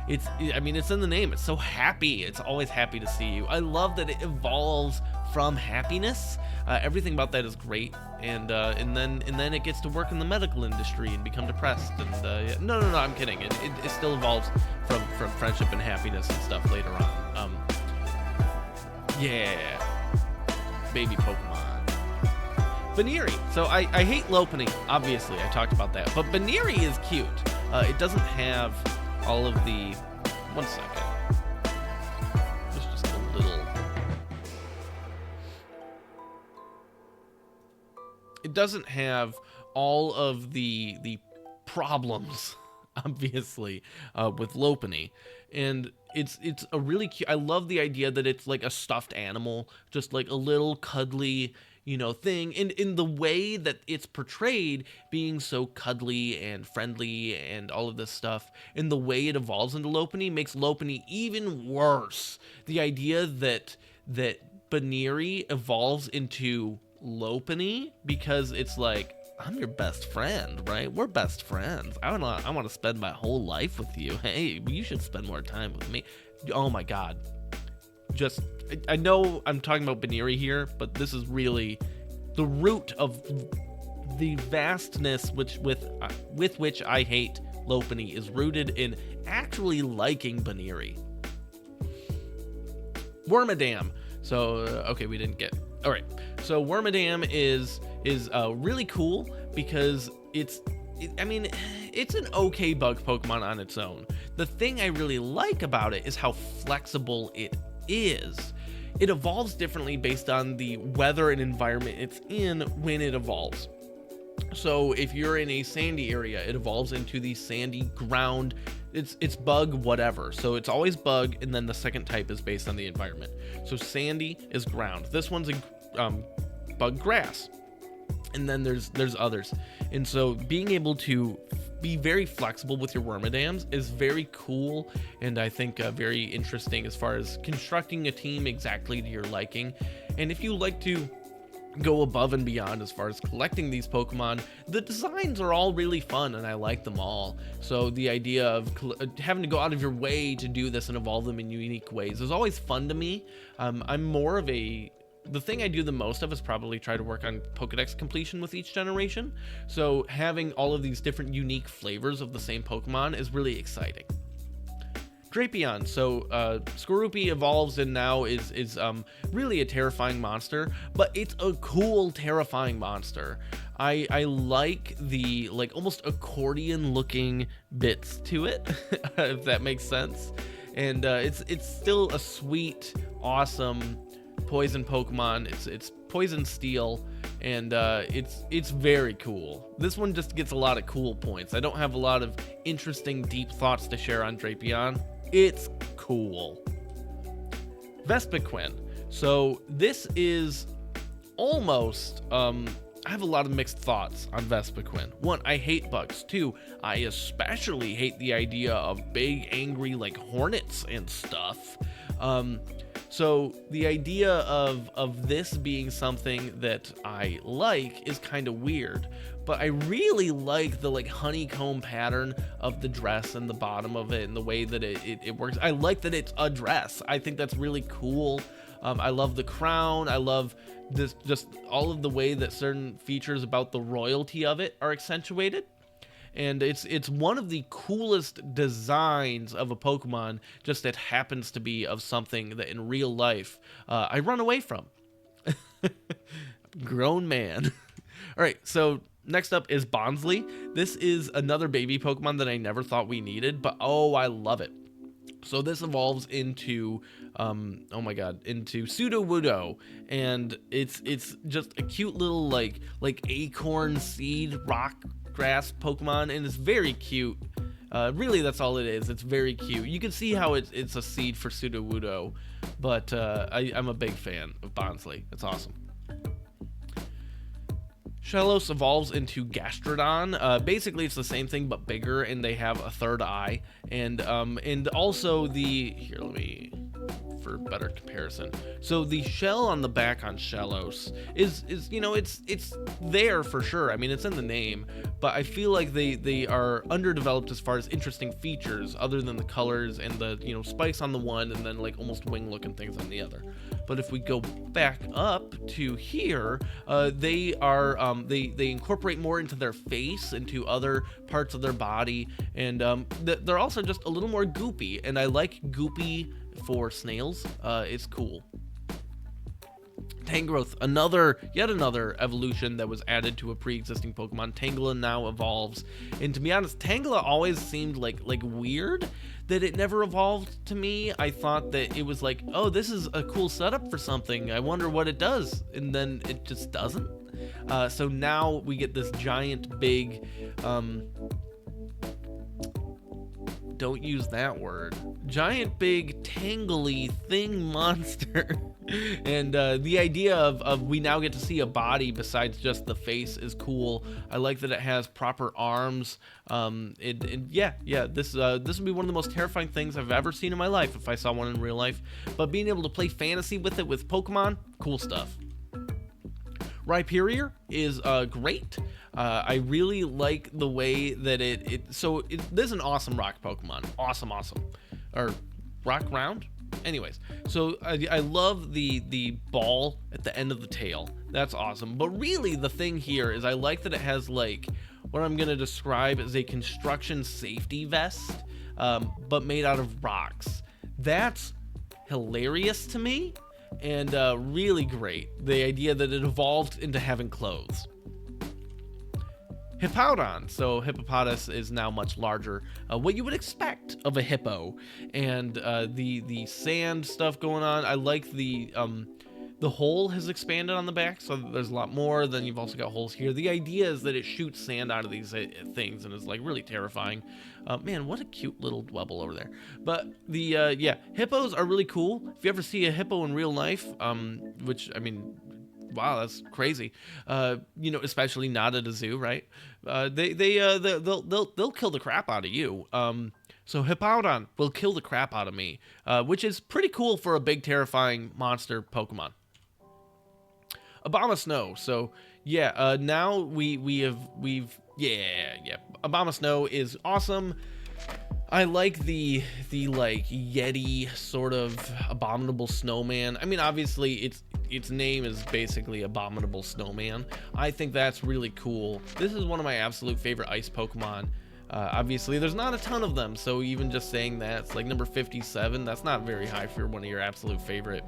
Speaker 1: it's in the name. It's so happy. It's always happy to see you. I love that it evolves from happiness. Everything about that is great. And then it gets to work in the medical industry and become depressed. And no, I'm kidding. It still evolves from friendship and happiness and stuff later on. Yeah. Baby Pokemon. Baneri. So I hate Lopunny, obviously. I talked about that. But Baneri is cute. It doesn't have all of the... One second. There's just a little... It doesn't have all of the problems, obviously, with Lopunny. And it's a really cute... I love the idea that it's like a stuffed animal, just like a little cuddly, thing. And in the way that it's portrayed, being so cuddly and friendly and all of this stuff, and the way it evolves into Lopunny makes Lopunny even worse. The idea that Baneri evolves into Lopunny because it's like, I'm your best friend, right? We're best friends. I want to spend my whole life with you. Hey, you should spend more time with me. Oh my god. I know I'm talking about Baneri here, but this is really the root of the vastness with which I hate Lopunny is rooted in actually liking Baneri. Wormadam. So, okay, we didn't get... All right. So Wormadam is really cool because it's an okay bug Pokemon on its own. The thing I really like about it is how flexible it is. It evolves differently based on the weather and environment it's in when it evolves. So if you're in a sandy area, it evolves into the sandy ground. It's bug whatever. So it's always bug, and then the second type is based on the environment. So sandy is ground. This one's a bug grass. And then there's others. And so being able to be very flexible with your Wormadams is very cool, and I think very interesting as far as constructing a team exactly to your liking. And if you like to go above and beyond as far as collecting these Pokemon, the designs are all really fun and I like them all. So the idea of having to go out of your way to do this and evolve them in unique ways is always fun to me. I'm more of the thing I do the most of is probably try to work on Pokedex completion with each generation. So having all of these different unique flavors of the same Pokemon is really exciting. Drapion. So Skorupi evolves and now is really a terrifying monster, but it's a cool terrifying monster. I like the almost accordion looking bits to it, if that makes sense. and it's still a sweet, awesome poison Pokemon. It's Poison Steel, and it's very cool. This one just gets a lot of cool points. I don't have a lot of interesting, deep thoughts to share on Drapion. It's cool. Vespiquen. So this is almost I have a lot of mixed thoughts on Vespiquen. One, I hate bugs. Two, I especially hate the idea of big, angry, like, hornets and stuff. So the idea of this being something that I like is kind of weird, but I really like the, like, honeycomb pattern of the dress and the bottom of it and the way that it works. I like that it's a dress. I think that's really cool. I love the crown. I love this, just all of the way that certain features about the royalty of it are accentuated. And it's one of the coolest designs of a Pokemon, just that happens to be of something that in real life I run away from. Grown man. All right, so next up is Bonsly. This is another baby Pokemon that I never thought we needed, but oh, I love it. So this evolves into, oh my god, into Sudowoodo, and it's just a cute little like acorn seed rock grass Pokemon, and it's very cute. Really, that's all it is. It's very cute. You can see how it's a seed for Sudowoodo, but I'm a big fan of Bonsly. It's awesome. Shellos evolves into Gastrodon. Basically, it's the same thing but bigger, and they have a third eye. And also for better comparison. So the shell on the back on Shellos is you know, it's there for sure. I mean, it's in the name, but I feel like they are underdeveloped as far as interesting features, other than the colors and the, you know, spikes on the one and then like almost wing looking things on the other. But if we go back up to here, they incorporate more into their face, into other parts of their body, and they're also just a little more goopy, and I like goopy for snails. It's cool. Tangrowth, yet another evolution that was added to a pre-existing Pokemon. Tangela now evolves, and to be honest, Tangela always seemed like weird that it never evolved to me. I thought that it was like, oh, this is a cool setup for something, I wonder what it does, and then it just doesn't. So now we get this giant big, don't use that word, giant big tangly thing monster. And the idea of we now get to see a body besides just the face is cool. I like that it has proper arms. This would be one of the most terrifying things I've ever seen in my life if I saw one in real life. But being able to play fantasy with it with Pokemon, cool stuff. Rhyperior is great. I really like the way that this is an awesome rock Pokemon. Awesome. Or rock round? Anyways, so I love the ball at the end of the tail. That's awesome. But really the thing here is I like that it has like what I'm going to describe as a construction safety vest, but made out of rocks. That's hilarious to me, and really great. The idea that it evolved into having clothes. Hippowdon. So Hippopotas is now much larger, what you would expect of a hippo, and the sand stuff going on. I like the hole has expanded on the back, so there's a lot more. Then you've also got holes here. The idea is that it shoots sand out of these things, and it's like really terrifying. Man, what a cute little Dwebble over there. But the hippos are really cool. If you ever see a hippo in real life, which I mean, wow, that's crazy. Especially not at a zoo, right? They'll kill the crap out of you. So Hippowdon will kill the crap out of me, which is pretty cool for a big terrifying monster Pokemon. Abomasnow. So yeah, now we've Abomasnow is awesome. I like the like Yeti sort of abominable snowman. I mean, obviously its name is basically Abominable Snowman. I think that's really cool. This is one of my absolute favorite ice Pokemon. Obviously there's not a ton of them, so even just saying that, it's like number 57. That's not very high for one of your absolute favorite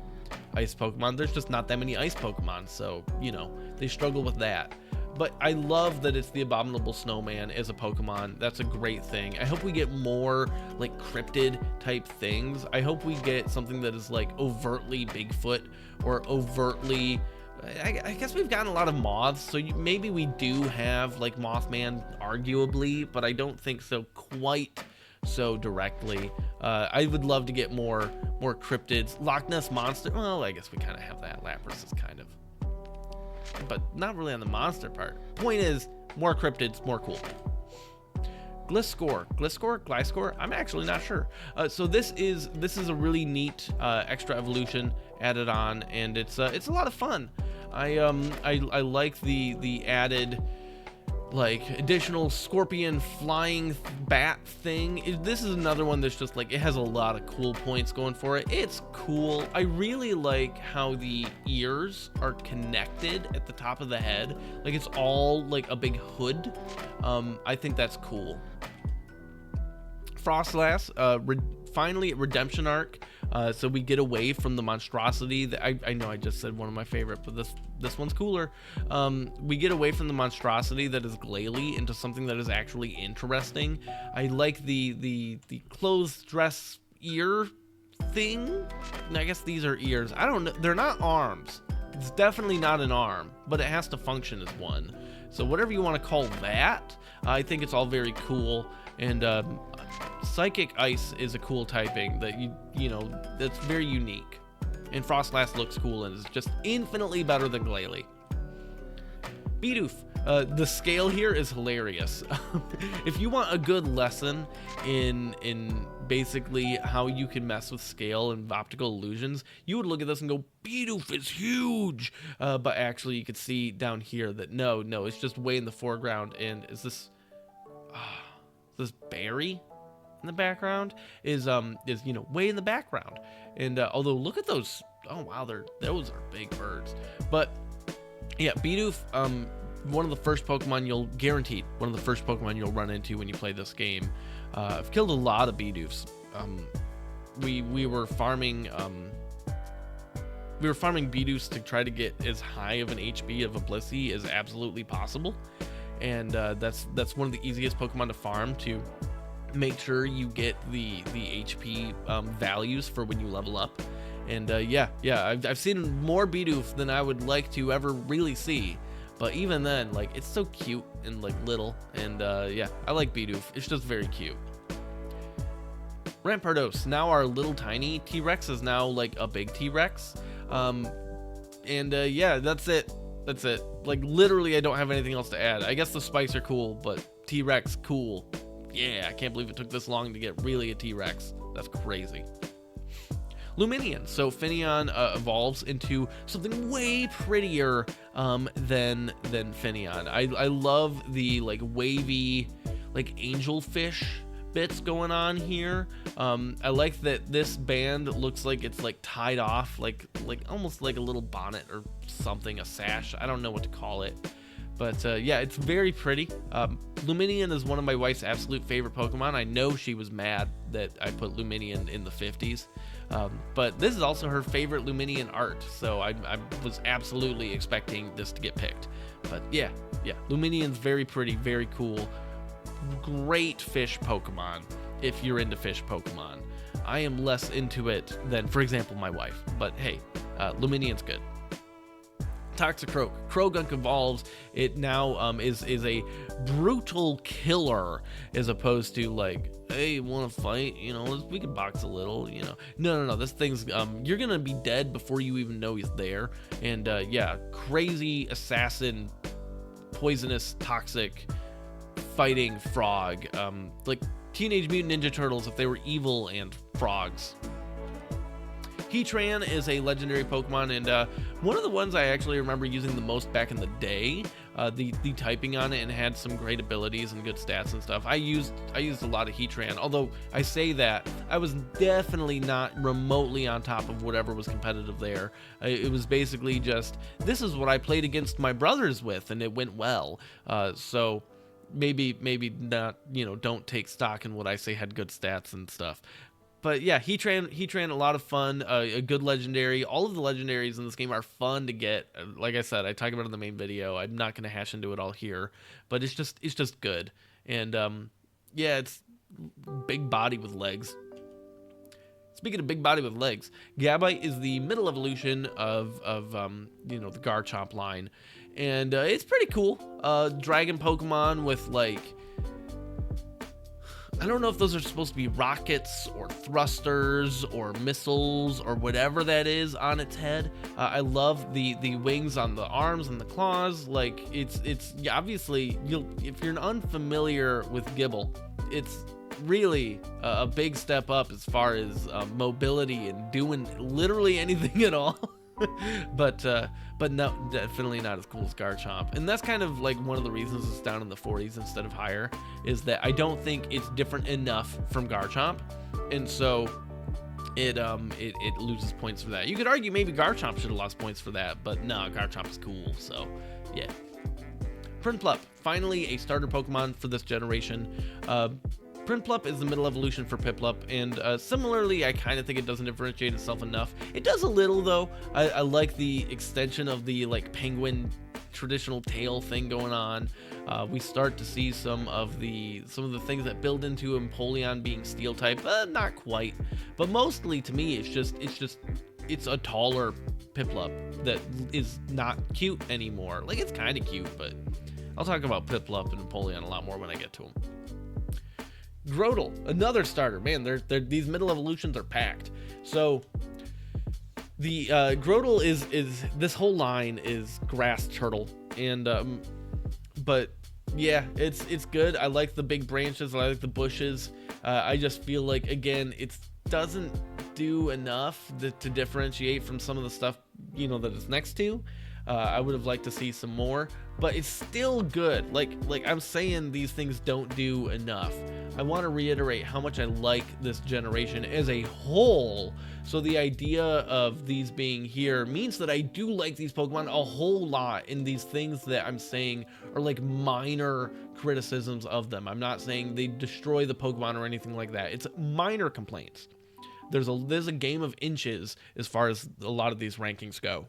Speaker 1: ice Pokemon. There's just not that many ice Pokemon, so you know they struggle with that. But I love that it's the Abominable Snowman as a Pokemon. That's a great thing. I hope we get more like cryptid type things. I hope we get something that is like overtly Bigfoot or overtly. I guess we've gotten a lot of moths, so maybe we do have like Mothman, arguably, but I don't think so quite so directly. I would love to get more cryptids. Loch Ness Monster. Well, I guess we kind of have that. Lapras is kind of. But not really on the monster part. Point is, more cryptids, more cool. Gliscor, I'm actually not sure. So this is a really neat extra evolution added on, and it's a lot of fun. I like the added like additional scorpion flying bat thing. This is another one that's just like, it has a lot of cool points going for it. It's cool. I really like how the ears are connected at the top of the head, like it's all like a big hood. I think that's cool. Frostlass, finally redemption arc, so we get away from the monstrosity that I know I just said one of my favorite, but this one's cooler. We get away from the monstrosity that is Glalie into something that is actually interesting. I like the clothes dress ear thing. I guess these are ears. I don't know. They're not arms. It's definitely not an arm, but it has to function as one. So whatever you want to call that, I think it's all very cool. And Psychic Ice is a cool typing that you know that's very unique. And Frostlass looks cool and is just infinitely better than Glalie. Bidoof. The scale here is hilarious. If you want a good lesson in basically how you can mess with scale and optical illusions, you would look at this and go, Bidoof is huge. But actually you could see down here that no, it's just way in the foreground. And is this Barry in the background is you know way in the background. And although look at those, oh wow, those are big birds. But yeah, Bidoof, one of the first Pokemon you'll run into when you play this game. I've killed a lot of Bidoofs. We were farming Bidoofs to try to get as high of an HP of a Blissey as absolutely possible. And that's one of the easiest Pokemon to farm, to make sure you get the HP values for when you level up. And yeah, I've seen more Bidoof than I would like to ever really see. But even then, like, it's so cute and like little. And yeah, I like Bidoof. It's just very cute. Rampardos, now our little tiny T-Rex is now like a big T-Rex. And yeah, that's it. Like, literally, I don't have anything else to add. I guess the spikes are cool, but T-Rex, cool. Yeah, I can't believe it took this long to get really a T-Rex. That's crazy. Luminion. So Finneon evolves into something way prettier than Finneon. I love the like wavy, like angelfish bits going on here. I like that this band looks like it's like tied off, like almost like a little bonnet or something, a sash. I don't know what to call it. But yeah, it's very pretty. Luminion is one of my wife's absolute favorite Pokemon. I know she was mad that I put Luminion in the 50s. But this is also her favorite Luminion art. So I was absolutely expecting this to get picked. But yeah, Luminion's very pretty, very cool. Great fish Pokemon if you're into fish Pokemon. I am less into it than, for example, my wife. But hey, Luminion's good. Toxicroak. Croagunk evolves. It now is a brutal killer as opposed to like, hey, want to fight? You know, we can box a little. You know, no. This thing's you're gonna be dead before you even know he's there. And yeah, crazy assassin, poisonous, toxic, fighting frog. Like Teenage Mutant Ninja Turtles if they were evil and frogs. Heatran is a legendary Pokemon, and one of the ones I actually remember using the most back in the day. The typing on it, and had some great abilities and good stats and stuff. I used a lot of Heatran, although I say that I was definitely not remotely on top of whatever was competitive there. It was basically just, this is what I played against my brothers with, and it went well. So maybe not, you know, don't take stock in what I say had good stats and stuff. But yeah, Heatran, a lot of fun, a good legendary. All of the legendaries in this game are fun to get. Like I said, I talk about it in the main video. I'm not going to hash into it all here, but it's just good. And yeah, it's big body with legs. Speaking of big body with legs, Gabite is the middle evolution of the Garchomp line, and it's pretty cool. Dragon Pokemon with like, I don't know if those are supposed to be rockets or thrusters or missiles or whatever that is on its head. I love the wings on the arms and the claws. Like it's obviously, if you're unfamiliar with Gible, it's really a big step up as far as mobility and doing literally anything at all. but no, definitely not as cool as Garchomp. And that's kind of like one of the reasons it's down in the 40s instead of higher, is that I don't think it's different enough from Garchomp, and so it loses points for that. You could argue maybe Garchomp should have lost points for that, but no, Garchomp is cool. So yeah. Prinplup, finally a starter Pokemon for this generation. Prinplup is the middle evolution for Piplup, and similarly, I kind of think it doesn't differentiate itself enough. It does a little, though. I like the extension of the like penguin traditional tail thing going on. We start to see some of the things that build into Empoleon being steel type, not quite, but mostly to me, it's a taller Piplup that is not cute anymore. Like, it's kind of cute, but I'll talk about Piplup and Empoleon a lot more when I get to them. Grotle, another starter. Man, these middle evolutions are packed. So the Grotle is this whole line is grass turtle, and but yeah, it's good. I like the big branches. I like the bushes. I just feel like, again, it doesn't do enough to differentiate from some of the stuff that it's next to. I would have liked to see some more, but it's still good. Like I'm saying, these things don't do enough. I want to reiterate how much I like this generation as a whole. So the idea of these being here means that I do like these Pokemon a whole lot, and these things that I'm saying are like minor criticisms of them. I'm not saying they destroy the Pokemon or anything like that. It's minor complaints. There's a game of inches as far as a lot of these rankings go.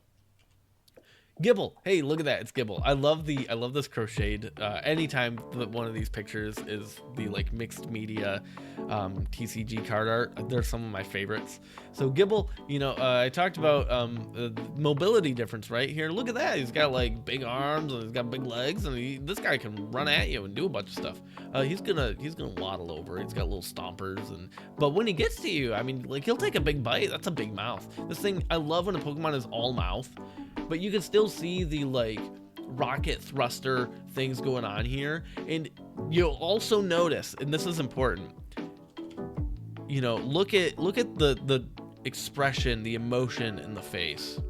Speaker 1: Gible, hey, look at that, it's Gible. I love this crocheted. Anytime that one of these pictures is the like mixed media TCG card art, they're some of my favorites. So Gible, I talked about mobility difference right here. Look at that, he's got like big arms and he's got big legs, and this guy can run at you and do a bunch of stuff. He's gonna waddle over. He's got little stompers, but when he gets to you, I mean, like, he'll take a big bite. That's a big mouth. This thing, I love when a Pokemon is all mouth, but you can still see the like rocket thruster things going on here. And you'll also notice, and this is important, look at the expression, the emotion in the face.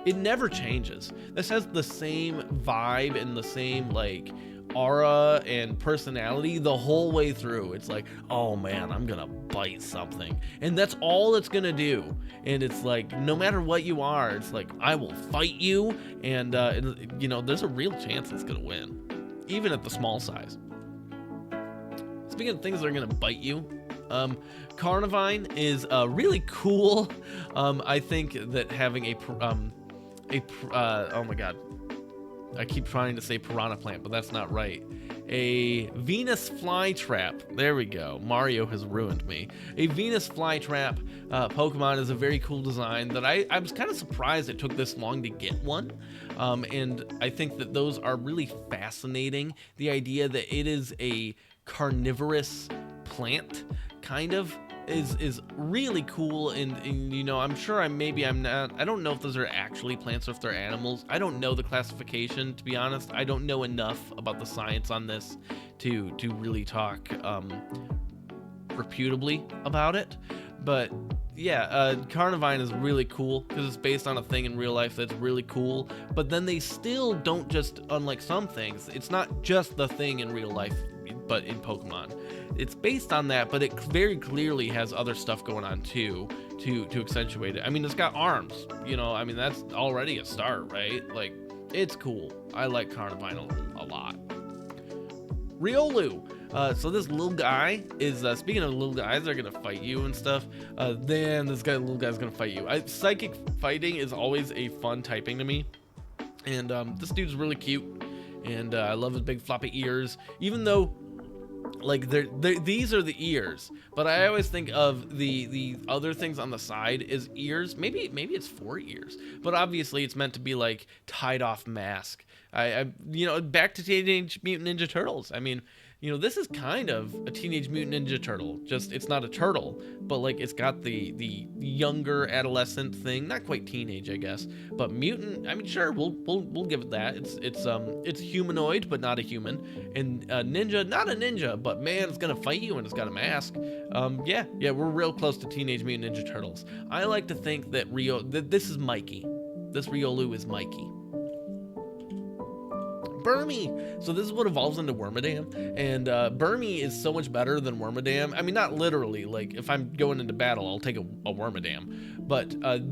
Speaker 1: It never changes. This has the same vibe and the same like aura and personality the whole way through. It's like, oh man, I'm gonna bite something, and that's all it's gonna do. And it's like, no matter what you are, it's like, I will fight you, and there's a real chance it's gonna win, even at the small size. Speaking of things that are gonna bite you, Carnivine is really cool. I think that having oh my god, I keep trying to say piranha plant, but that's not right. A Venus flytrap. There we go. Mario has ruined me. A Venus flytrap Pokemon is a very cool design that I was kind of surprised it took this long to get one. And I think that those are really fascinating. The idea that it is a carnivorous plant, kind of, is really cool, and I'm sure I'm not, I don't know if those are actually plants or if they're animals. I don't know the classification, to be honest. I don't know enough about the science on this to really talk reputably about it. But yeah, Carnivine is really cool because it's based on a thing in real life that's really cool. But then they still don't just, unlike some things, it's not just the thing in real life, but in Pokemon. It's based on that, but it very clearly has other stuff going on too to accentuate it. I mean, it's got arms, I mean, that's already a start, right? Like, it's cool. I like Carnivine a lot. Riolu. So this little guy is, speaking of little guys that are gonna fight you and stuff, then this little guy's gonna fight you. Psychic fighting is always a fun typing to me. And this dude's really cute, and I love his big floppy ears, even though like these are the ears, but I always think of the other things on the side as ears. Maybe it's 4 ears, but obviously it's meant to be like tied off mask. I back to Teenage Mutant Ninja Turtles. I mean, this is kind of a Teenage Mutant Ninja Turtle, just it's not a turtle, but like it's got the younger adolescent thing, not quite teenage, I guess, but mutant. I mean, sure, we'll give it that. It's humanoid, but not a human, and ninja, not a ninja, but man, it's gonna fight you and it's got a mask. Yeah, we're real close to Teenage Mutant Ninja Turtles. I like to think that this is Mikey. This Riolu is Mikey. Burmy. So this is what evolves into Wormadam, and Burmy is so much better than Wormadam. I mean, not literally, like if I'm going into battle, I'll take a Wormadam, but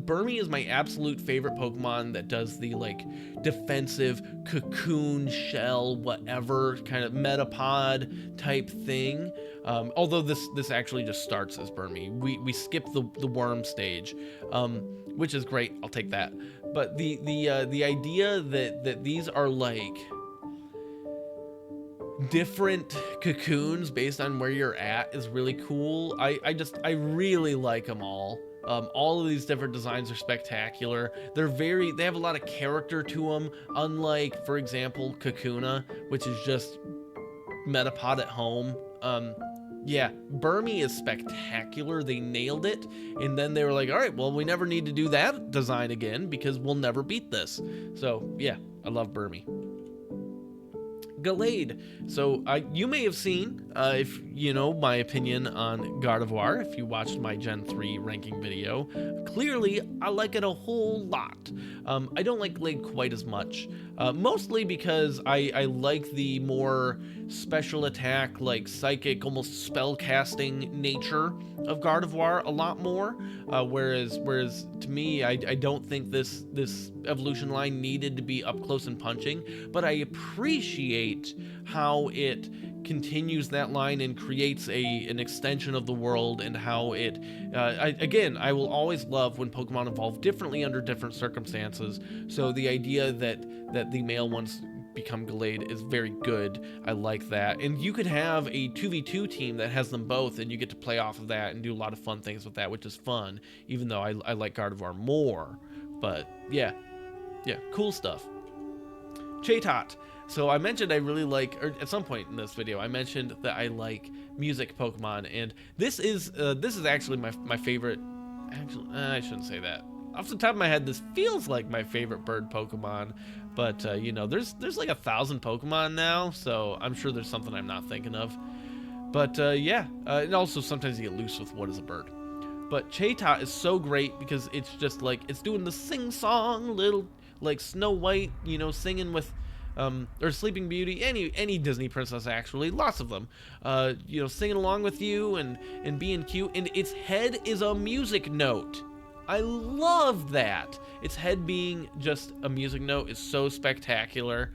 Speaker 1: Burmy is my absolute favorite Pokemon that does the like defensive cocoon shell, whatever kind of metapod type thing. Although this actually just starts as Burmy. We skip the worm stage, which is great. I'll take that. But the idea that these are like different cocoons based on where you're at is really cool. I really like them all. All of these different designs are spectacular. They have a lot of character to them, unlike, for example, Kakuna, which is just Metapod at home. Yeah, Burmy is spectacular. They nailed it, and then they were like, all right, well, we never need to do that design again because we'll never beat this. So yeah, I love Burmy. Gallade. So you may have seen, if you know my opinion on Gardevoir, if you watched my Gen 3 ranking video, clearly I like it a whole lot. I don't like Glade quite as much, mostly because I like the more special attack, like psychic, almost spell casting nature of Gardevoir a lot more, whereas to me, I don't think this evolution line needed to be up close and punching, but I appreciate how it continues that line and creates an extension of the world, and how it I will always love when Pokemon evolve differently under different circumstances. So the idea that the male ones become Gallade is very good. I like that. And you could have a 2v2 team that has them both, and you get to play off of that and do a lot of fun things with that, which is fun, even though I like Gardevoir more. But yeah, cool stuff. Chatot. So I mentioned I really like, or at some point in this video, I mentioned that I like music Pokemon, and this is actually my favorite. Actually, I shouldn't say that. Off the top of my head, this feels like my favorite bird Pokemon, but there's like 1,000 Pokemon now, so I'm sure there's something I'm not thinking of. But yeah, and also sometimes you get loose with what is a bird. But Chatot is so great because it's just like it's doing the sing-song little like Snow White, singing with. Or Sleeping Beauty, any Disney princess actually, lots of them, singing along with you and being cute, and its head is a music note. I love that. Its head being just a music note is so spectacular.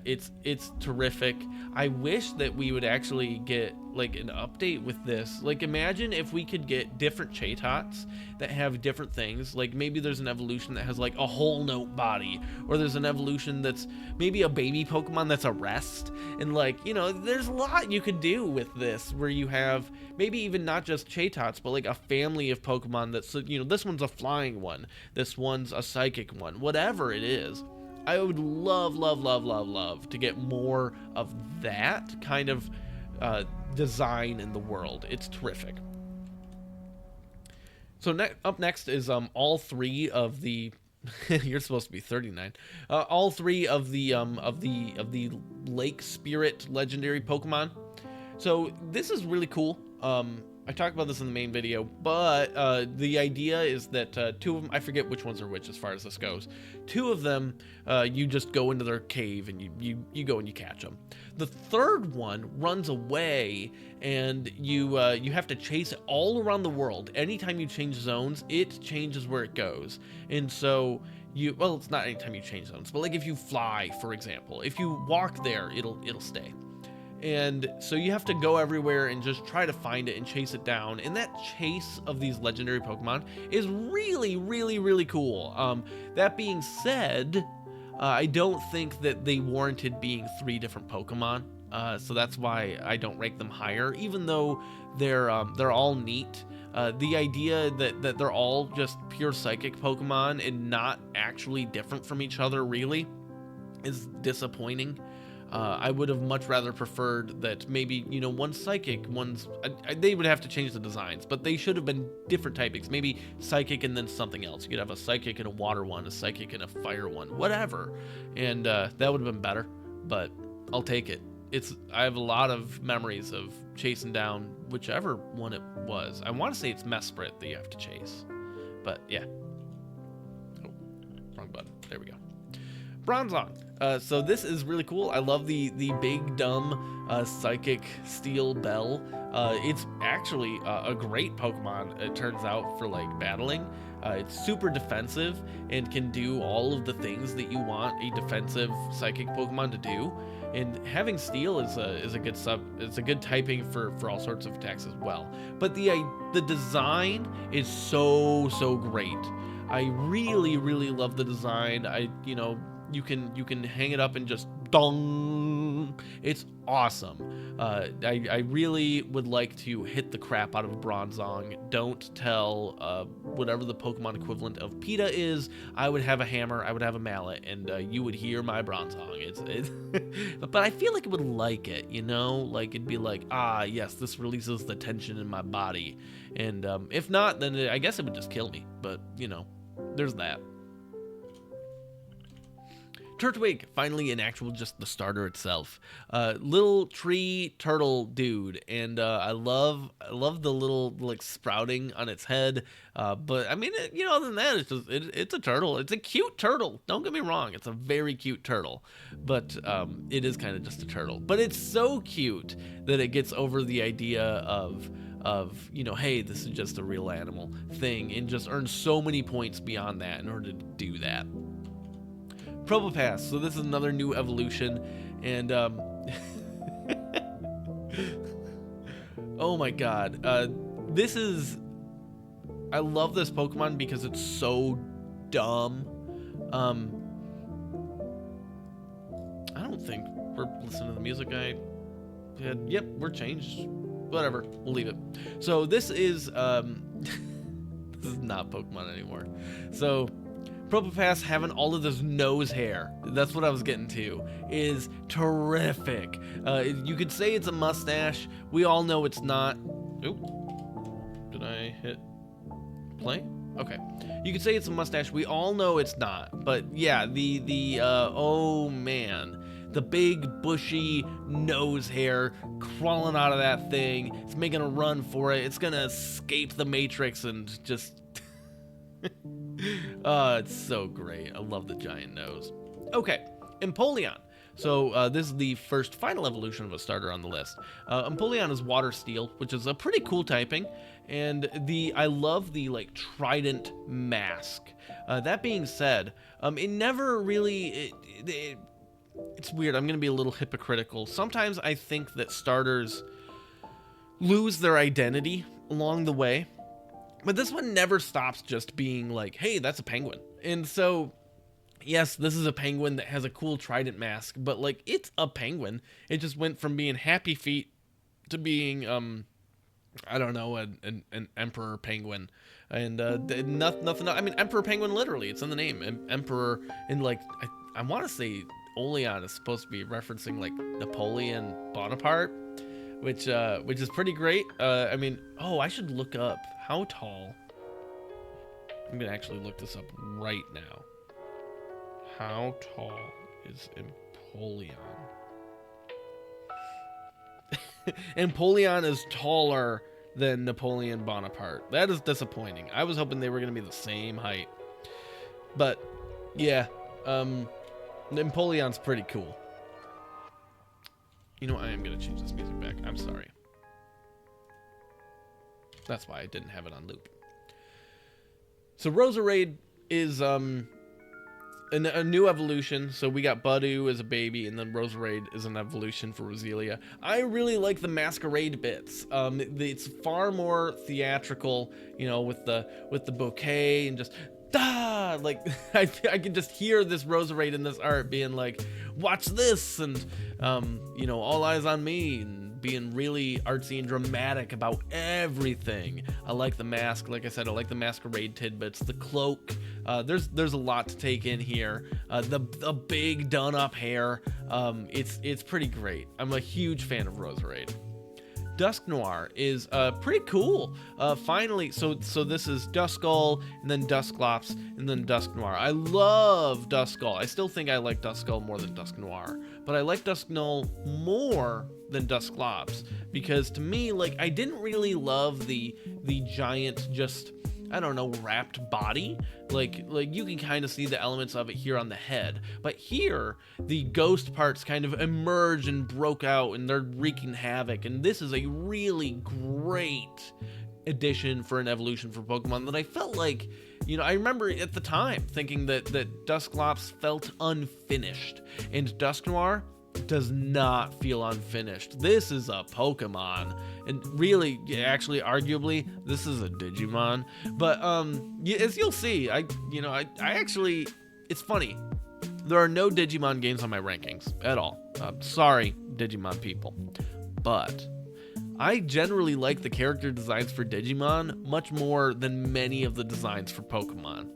Speaker 1: It's terrific. I wish that we would actually get like an update with this. Like, imagine if we could get different Chatots that have different things. Like, maybe there's an evolution that has like a whole note body, or there's an evolution that's maybe a baby Pokemon that's a rest. And like, there's a lot you could do with this, where you have maybe even not just Chatots, but like a family of Pokemon that's, this one's a flying one, this one's a psychic one, whatever it is. I would love to get more of that kind of design in the world. It's terrific. So up next is all 3 of the you're supposed to be 39. All 3 of the Lake Spirit legendary Pokemon. So this is really cool. I talked about this in the main video, but the idea is that 2 of them, I forget which ones are which as far as this goes. 2 of them, you just go into their cave and you go and you catch them. The 3rd one runs away, and you have to chase it all around the world. Anytime you change zones, it changes where it goes. And so well, it's not anytime you change zones, but like if you fly, for example, if you walk there, it'll stay. And so you have to go everywhere and just try to find it and chase it down. And that chase of these legendary Pokemon is really, really, really cool. That being said, I don't think that they warranted being 3 different Pokemon. So that's why I don't rank them higher, even though they're all neat. The idea that they're all just pure psychic Pokemon and not actually different from each other really is disappointing. I would have much rather preferred that maybe, you know, one's psychic, one's... they would have to change the designs, but they should have been different typings. Maybe psychic and then something else. You could have a psychic and a water one, a psychic and a fire one, whatever. And that would have been better, but I'll take it. I have a lot of memories of chasing down whichever one it was. I want to say it's Mesprit that you have to chase, but yeah. Oh, wrong button. There we go. Bronzong. So this is really cool. I love the big dumb psychic steel bell. It's actually a great Pokemon, it turns out, for like battling. It's super defensive and can do all of the things that you want a defensive psychic Pokemon to do. And having steel is a good typing for all sorts of attacks as well. But the design is so great. I really love the design. You can hang it up and just dong. It's awesome. I really would like to hit the crap out of Bronzong. Don't tell whatever the Pokemon equivalent of PETA is. I would have a hammer, I would have a mallet, and you would hear my Bronzong. It's but I feel like it would like it, you know? Like it'd be like, ah, yes, this releases the tension in my body. And if not, then I guess it would just kill me. But, you know, there's that. Turtwig, finally an actual just the starter itself. Little tree turtle dude, and I love the little like sprouting on its head. But I mean, other than that, it's a turtle. It's a cute turtle. Don't get me wrong, it's a very cute turtle. But it is kind of just a turtle. But it's so cute that it gets over the idea of hey, this is just a real animal thing, and just earns so many points beyond that in order to do that. Probopass, so this is another new evolution, and oh my god, I love this Pokemon because it's so dumb. I don't think we're listening to the music I had. Yep, we're changed. Whatever, we'll leave it. So this is this is not Pokemon anymore. So Probopass having all of this nose hair, that's what I was getting to, is terrific. You could say it's a mustache. We all know it's not. Oop. Did I hit play? Okay. You could say it's a mustache. We all know it's not. But yeah, oh man. The big, bushy nose hair crawling out of that thing. It's making a run for it. It's gonna escape the Matrix and just... Oh, it's so great. I love the giant nose. Okay, Empoleon. So this is the first final evolution of a starter on the list. Empoleon is Water Steel, which is a pretty cool typing, and I love the like trident mask. That being said, it never really it's weird. I'm gonna be a little hypocritical. Sometimes I think that starters lose their identity along the way. But this one never stops just being like, hey, that's a penguin. And so, yes, this is a penguin that has a cool trident mask, but like, it's a penguin. It just went from being happy feet to being, I don't know, an emperor penguin. And nothing, I mean, emperor penguin, literally, it's in the name. Emperor, and like, I want to say Oleon is supposed to be referencing like Napoleon Bonaparte, which is pretty great. I mean, oh, I should look up how tall. I'm gonna actually look this up right now. How tall is Empoleon? Empoleon is taller than Napoleon Bonaparte. That is disappointing. I was hoping they were gonna be the same height. But yeah, Empoleon's pretty cool. You know, I am gonna change this music back. I'm sorry. That's why I didn't have it on loop. So Roserade is a new evolution. So we got Budu as a baby, and then Roserade is an evolution for Roselia. I really like the masquerade bits. It's far more theatrical, you know, with the bouquet and just like I can just hear this Roserade in this art being like, watch this, and you know, all eyes on me, and being really artsy and dramatic about everything. I like the mask, like I said, I like the masquerade tidbits, the cloak. There's a lot to take in here. The big done up hair. It's pretty great. I'm a huge fan of Roserade. Dusk Noir is pretty cool. Finally, so this is Duskull, and then Dusclops, and then Dusk Noir. I love Duskull. I still think I like Duskull more than Dusk Noir, but I like Dusk Null more than Dusclops, because to me, like, I didn't really love the giant, just, I don't know, wrapped body. Like you can kind of see the elements of it here on the head, but here the ghost parts kind of emerge and broke out, and they're wreaking havoc. And this is a really great addition for an evolution for Pokemon that I felt like, you know, I remember at the time thinking that Dusclops felt unfinished, and Dusk Noir does not feel unfinished. This is a Pokemon, and really, actually, arguably, this is a Digimon. But as you'll see, I actually, it's funny, there are no Digimon games on my rankings at all. Sorry, Digimon people, but I generally like the character designs for Digimon much more than many of the designs for Pokemon.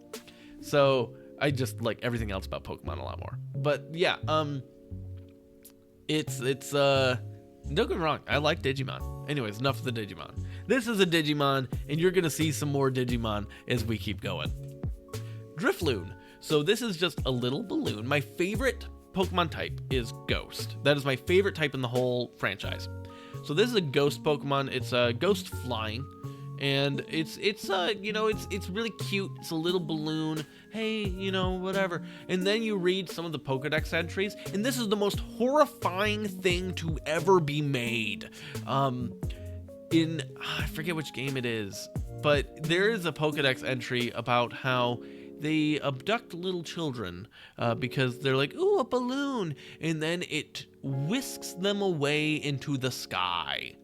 Speaker 1: So I just like everything else about Pokemon a lot more. But yeah, It's don't get me wrong, I like Digimon. Anyways, enough of the Digimon. This is a Digimon, and you're gonna see some more Digimon as we keep going. Drifloon. So this is just a little balloon. My favorite Pokemon type is Ghost. That is my favorite type in the whole franchise. So this is a Ghost Pokemon. It's a Ghost flying, and it's really cute. It's a little balloon. Hey, you know, whatever. And then you read some of the Pokedex entries, and this is the most horrifying thing to ever be made. I forget which game it is, but there is a Pokedex entry about how they abduct little children because they're like, ooh, a balloon, and then it whisks them away into the sky.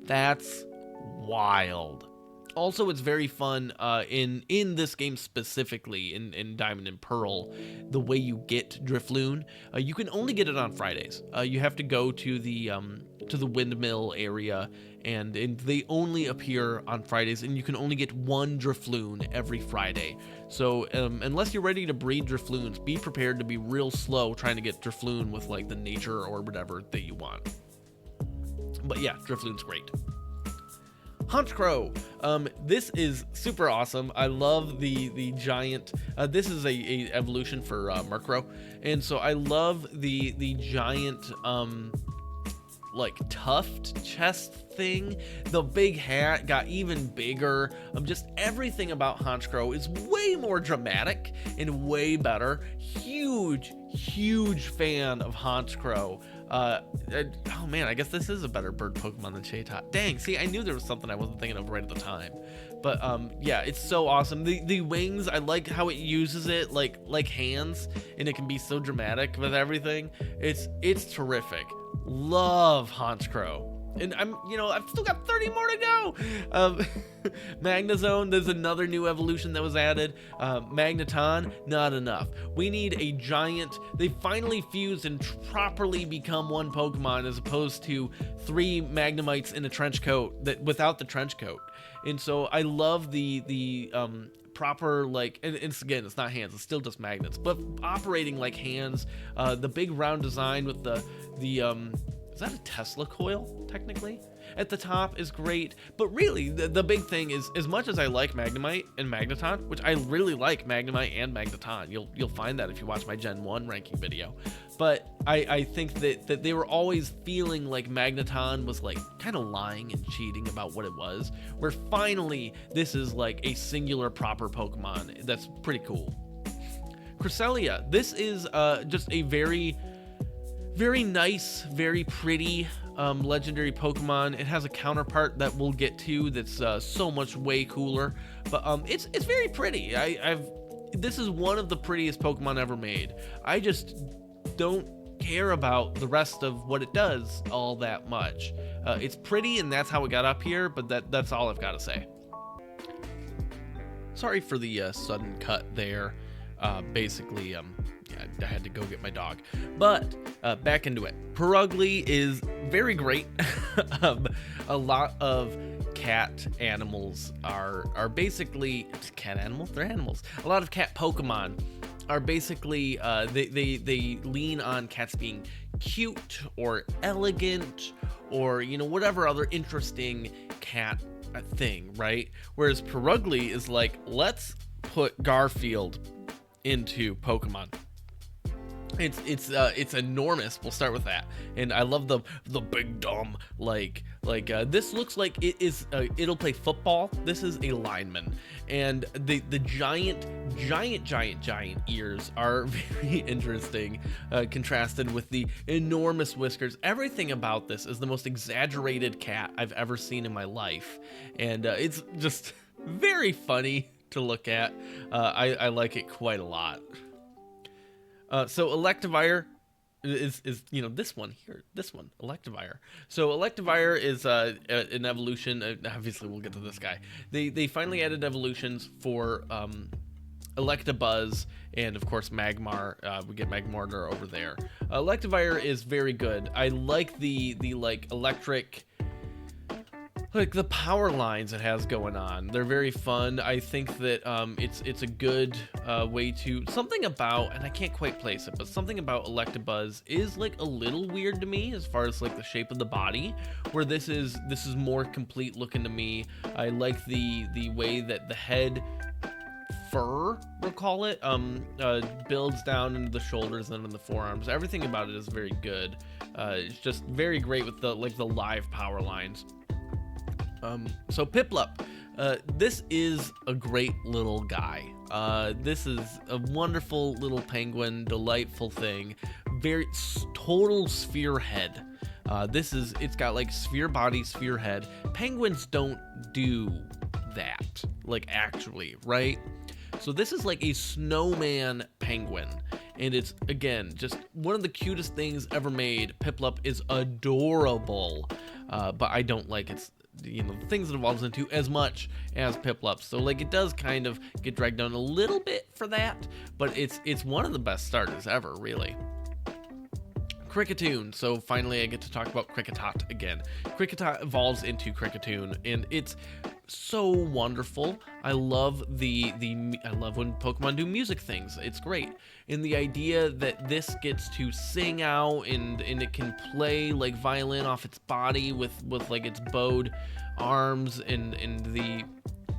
Speaker 1: That's wild. Also, it's very fun in this game specifically, in Diamond and Pearl, the way you get Drifloon. You can only get it on Fridays. You have to go to the windmill area, and they only appear on Fridays, and you can only get one Drifloon every Friday. So unless you're ready to breed Drifloons, be prepared to be real slow trying to get Drifloon with like the nature or whatever that you want. But yeah, Drifloon's great. Honchkrow. This is super awesome. I love the giant. This is a evolution for Murkrow, and so I love the giant like tuft chest thing. The big hat got even bigger. Just everything about Honchkrow is way more dramatic and way better. Huge fan of Honchkrow. Oh man, I guess this is a better bird Pokemon than Chatot. Dang, see, I knew there was something I wasn't thinking of right at the time. But yeah, it's so awesome. The wings, I like how it uses it like hands, and it can be so dramatic with everything. It's terrific. Love Honchkrow. And I've still got 30 more to go. Magnezone, there's another new evolution that was added. Magneton, not enough. We need a giant. They finally fused and properly become one Pokemon, as opposed to 3 Magnemites in a trench coat without the trench coat. And so I love the proper, like, and it's not hands, it's still just magnets, but operating like hands. The big round design with the is that a Tesla coil, technically? At the top is great, but really, the big thing is, as much as I like Magnemite and Magneton, which I really like Magnemite and Magneton, you'll find that if you watch my Gen 1 ranking video, but I think that they were always feeling like Magneton was like kind of lying and cheating about what it was, where finally, this is like a singular proper Pokemon that's pretty cool. Cresselia, this is just a very nice, very pretty legendary Pokemon. It has a counterpart that we'll get to that's so much way cooler, but it's very pretty. this is one of the prettiest Pokemon ever made. I just don't care about the rest of what it does all that much. It's pretty, and that's how it got up here, but that's all I've got to say. Sorry for the sudden cut there. Basically, yeah, I had to go get my dog. But back into it. Perugly is very great. A lot of cat animals are basically cat animals. They're animals. A lot of cat Pokemon are basically they lean on cats being cute or elegant or whatever other interesting cat thing, right? Whereas Perugly is like, let's put Garfield into Pokemon. It's enormous. We'll start with that, and I love the big dumb this looks like it is. It'll play football. This is a lineman, and the giant ears are very interesting, contrasted with the enormous whiskers. Everything about this is the most exaggerated cat I've ever seen in my life, and it's just very funny to look at. I like it quite a lot. So Electivire is this one here, Electivire. So Electivire is an evolution. Obviously, we'll get to this guy. They finally added evolutions for Electabuzz and of course Magmar. We get Magmortar over there. Electivire is very good. I like the electric. Like the power lines it has going on, they're very fun. I think that it's a good way to something about, and I can't quite place it, but something about Electabuzz is like a little weird to me as far as like the shape of the body, where this is more complete looking to me. I like the way that the head fur, we'll call it, builds down into the shoulders and in the forearms. Everything about it is very good. It's just very great with the live power lines. So Piplup, this is a great little guy. This is a wonderful little penguin, delightful thing. Very total sphere head. It's got like sphere body, sphere head. Penguins don't do that, like actually, right? So this is like a snowman penguin. And it's, again, just one of the cutest things ever made. Piplup is adorable, but I don't like its the things it evolves into as much as Piplup. So like it does kind of get dragged down a little bit for that, but it's one of the best starters ever, really. Kricketune. So finally I get to talk about Kricketot again. Kricketot evolves into Kricketune, and it's so wonderful. I love I love when Pokemon do music things. It's great. And the idea that this gets to sing out and it can play like violin off its body with like its bowed arms and the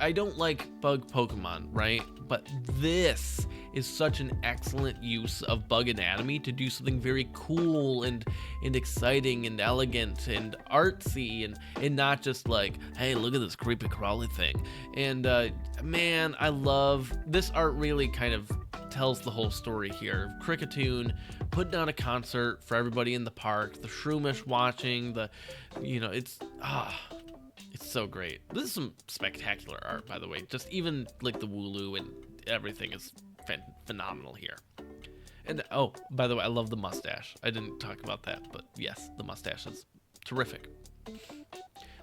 Speaker 1: I don't like bug Pokemon, right? But this is such an excellent use of bug anatomy to do something very cool and exciting and elegant and artsy and not just like, hey, look at this creepy crawly thing. And man, I love this art. Really kind of tells the whole story here. Kricketune putting on a concert for everybody in the park, the Shroomish watching, it's so great. This is some spectacular art, by the way. Just even like the Wooloo and everything is phenomenal here. And oh, by the way, I love the mustache. I didn't talk about that, but yes, the mustache is terrific.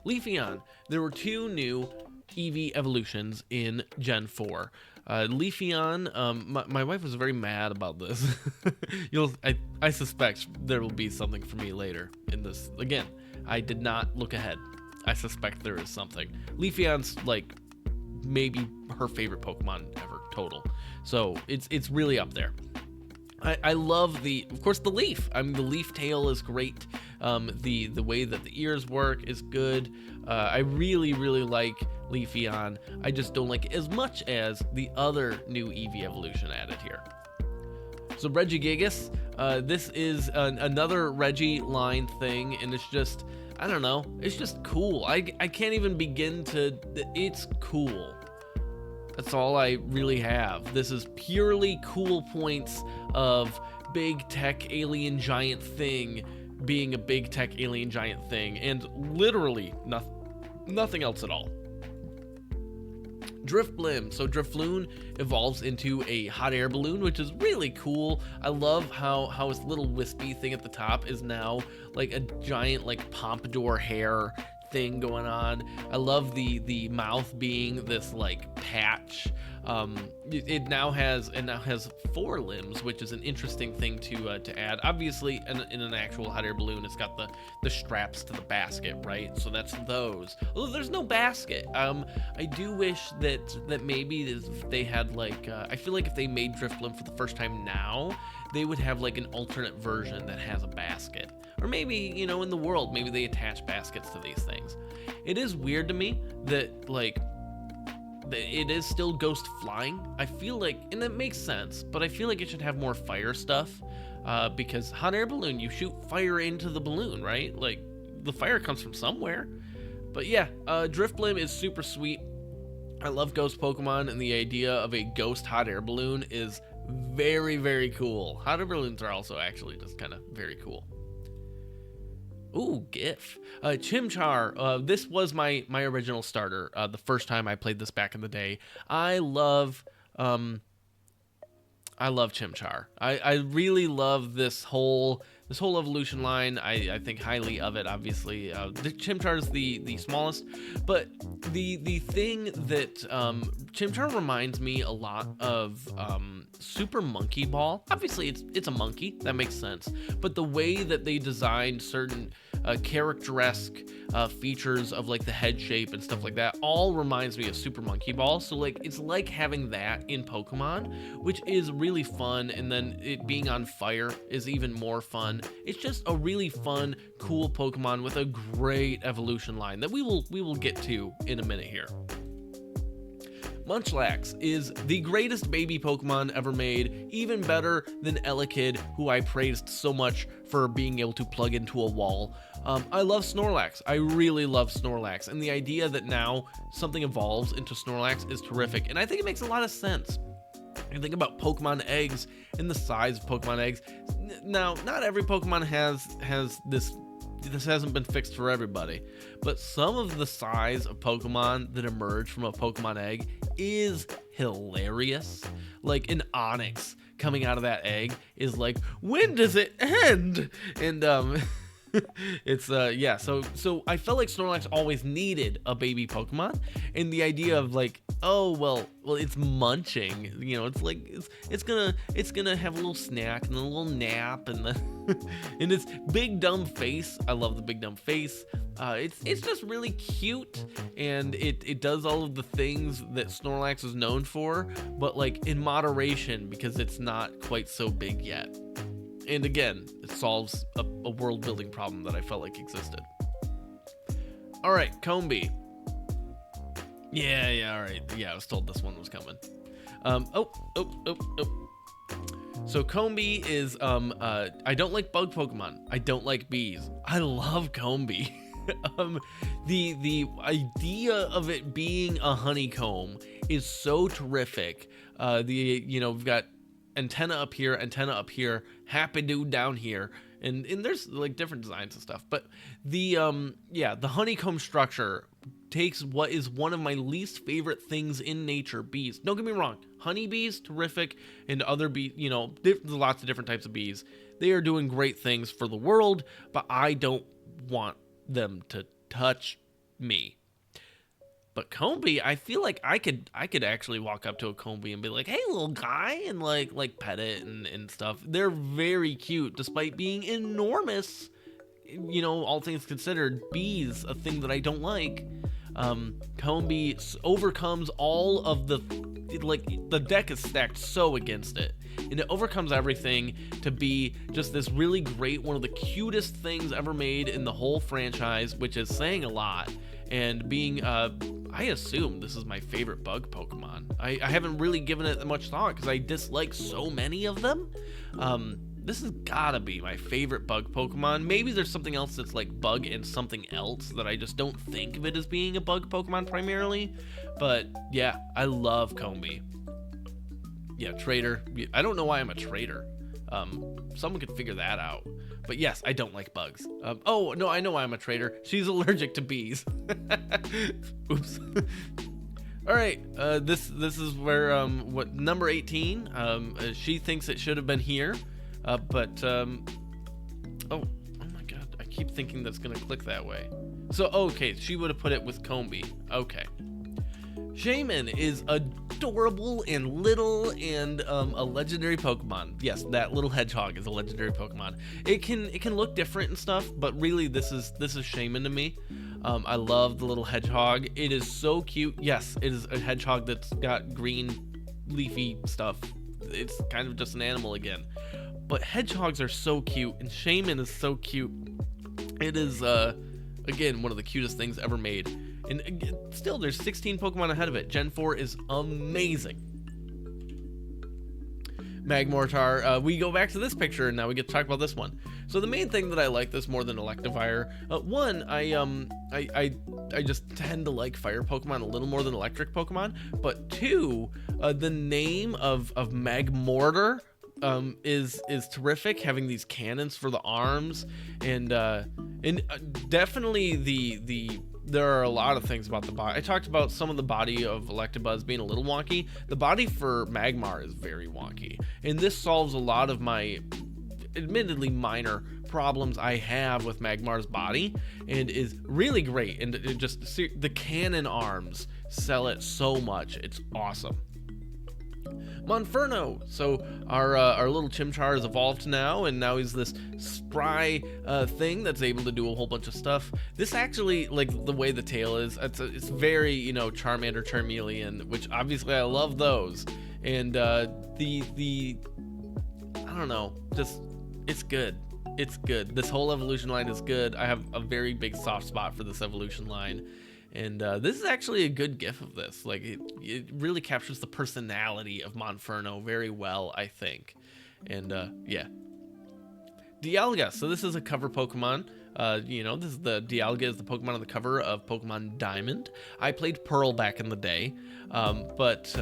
Speaker 1: Leafeon. There were 2 new Eevee evolutions in Gen 4. Leafeon, my wife was very mad about this. I suspect there will be something for me later in this. Again, I did not look ahead. I suspect there is something. Leafeon's like maybe her favorite Pokemon ever total. So it's really up there. I love of course the leaf. I mean, the leaf tail is great. The way that the ears work is good. I really like Leafeon. I just don't like it as much as the other new Eevee evolution added here. So Regigigas, this is another Regi line thing, and it's just, I don't know, it's just cool. I can't even begin to, it's cool. That's all I really have. This is purely cool points of big tech alien giant thing being a big tech alien giant thing, and literally nothing else at all. Driftblim. So Drifloon evolves into a hot air balloon, which is really cool. I love how its little wispy thing at the top is now like a giant like pompadour hair thing going on. I love the mouth being this like patch. It now has 4 limbs, which is an interesting thing to add. Obviously, in an actual hot air balloon, it's got the straps to the basket, right? So that's those. Although there's no basket. I do wish that maybe if they had like I feel like if they made Drifblim for the first time now, they would have like an alternate version that has a basket. Or maybe, you know, in the world, maybe they attach baskets to these things. It is weird to me that like it is still ghost flying. I feel like, and that makes sense, but I feel like it should have more fire stuff, because hot air balloon, you shoot fire into the balloon, right? Like the fire comes from somewhere. But yeah, Drifblim is super sweet. I love ghost Pokemon, and the idea of a ghost hot air balloon is very, very cool. Hot air balloons are also actually just kind of very cool. Ooh, GIF. Chimchar. This was my original starter. The first time I played this back in the day. I love Chimchar. I really love this whole evolution line. I think highly of it. Obviously, the Chimchar is the smallest, but the thing that Chimchar reminds me a lot of Super Monkey Ball. Obviously, it's a monkey. That makes sense. But the way that they designed certain character-esque features of like the head shape and stuff like that all reminds me of Super Monkey Ball. So like it's like having that in Pokemon, which is really fun. And then it being on fire is even more fun. It's just a really fun, cool Pokemon with a great evolution line that we will get to in a minute here. Munchlax is the greatest baby Pokemon ever made, even better than Elekid, who I praised so much for being able to plug into a wall. I love Snorlax. I really love Snorlax, and the idea that now something evolves into Snorlax is terrific, and I think it makes a lot of sense. You think about Pokemon eggs and the size of Pokemon eggs. Now, not every Pokemon has this. This hasn't been fixed for everybody, but some of the size of Pokemon that emerge from a Pokemon egg is hilarious. Like an Onix coming out of that egg is like, when does it end? And it's yeah, so I felt like Snorlax always needed a baby Pokemon, and the idea of like, oh well it's munching, you know, it's like it's gonna have a little snack and a little nap, and then and its big dumb face. I love the big dumb face. It's just really cute, and it does all of the things that Snorlax is known for, but like in moderation, because it's not quite so big yet. And again, it solves a world building problem that I felt like existed. All right, Combee. Yeah, all right. Yeah, I was told this one was coming. So Combee is, I don't like bug Pokemon. I don't like bees. I love Combee. The idea of it being a honeycomb is so terrific. We've got antenna up here, happy dude down here, and there's like different designs and stuff, but the honeycomb structure takes what is one of my least favorite things in nature, bees. Don't get me wrong, honeybees, terrific, and other bees, there's lots of different types of bees. They are doing great things for the world, but I don't want them to touch me. But Combee, I feel like I could actually walk up to a Combee and be like, hey, little guy, and like pet it and stuff. They're very cute, despite being enormous. All things considered, bees, a thing that I don't like. Combee overcomes all of the deck is stacked so against it, and it overcomes everything to be just this really great, one of the cutest things ever made in the whole franchise, which is saying a lot. And being, I assume this is my favorite bug Pokemon. I haven't really given it much thought because I dislike so many of them. This has gotta be my favorite bug Pokemon. Maybe there's something else that's like bug and something else that I just don't think of it as being a bug Pokemon primarily. But yeah, I love Combee. Yeah, traitor. I don't know why I'm a traitor. Someone could figure that out. But yes, I don't like bugs. Oh, no, I know why I'm a traitor. She's allergic to bees. Oops. All right, this is where what number 18. She thinks it should have been here, but oh my god, I keep thinking that's gonna click that way. So okay, she would have put it with Combi. Okay. Shaman is adorable and little and a legendary Pokemon. Yes, that little hedgehog is a legendary Pokemon. It can look different and stuff, but really this is Shaman to me. I love the little hedgehog. It is so cute. Yes, it is a hedgehog that's got green leafy stuff. It's kind of just an animal again. But hedgehogs are so cute, and Shaman is so cute. It is again one of the cutest things ever made. And again, still, there's 16 Pokemon ahead of it. Gen 4 is amazing. Magmortar, we go back to this picture, and now we get to talk about this one. So the main thing that I like this more than Electivire, one, I just tend to like fire Pokemon a little more than electric Pokemon. But two, the name of Magmortar is terrific, having these cannons for the arms, and definitely there are a lot of things about the body. I talked about some of the body of Electabuzz being a little wonky. The body for Magmar is very wonky, and this solves a lot of my admittedly minor problems I have with Magmar's body, and is really great. And it just, the cannon arms sell it so much. It's awesome. Monferno. So our little Chimchar has evolved now, and now he's this spry thing that's able to do a whole bunch of stuff. This actually, like the way the tail is, it's very, you know, Charmander, Charmeleon, which obviously I love those. And the I don't know, just it's good. It's good. This whole evolution line is good. I have a very big soft spot for this evolution line. And this is actually a good GIF of this. Like, it really captures the personality of Monferno very well, I think. And yeah. Dialga. So this is a cover Pokemon. You know, this is Dialga is the Pokemon on the cover of Pokemon Diamond. I played Pearl back in the day. But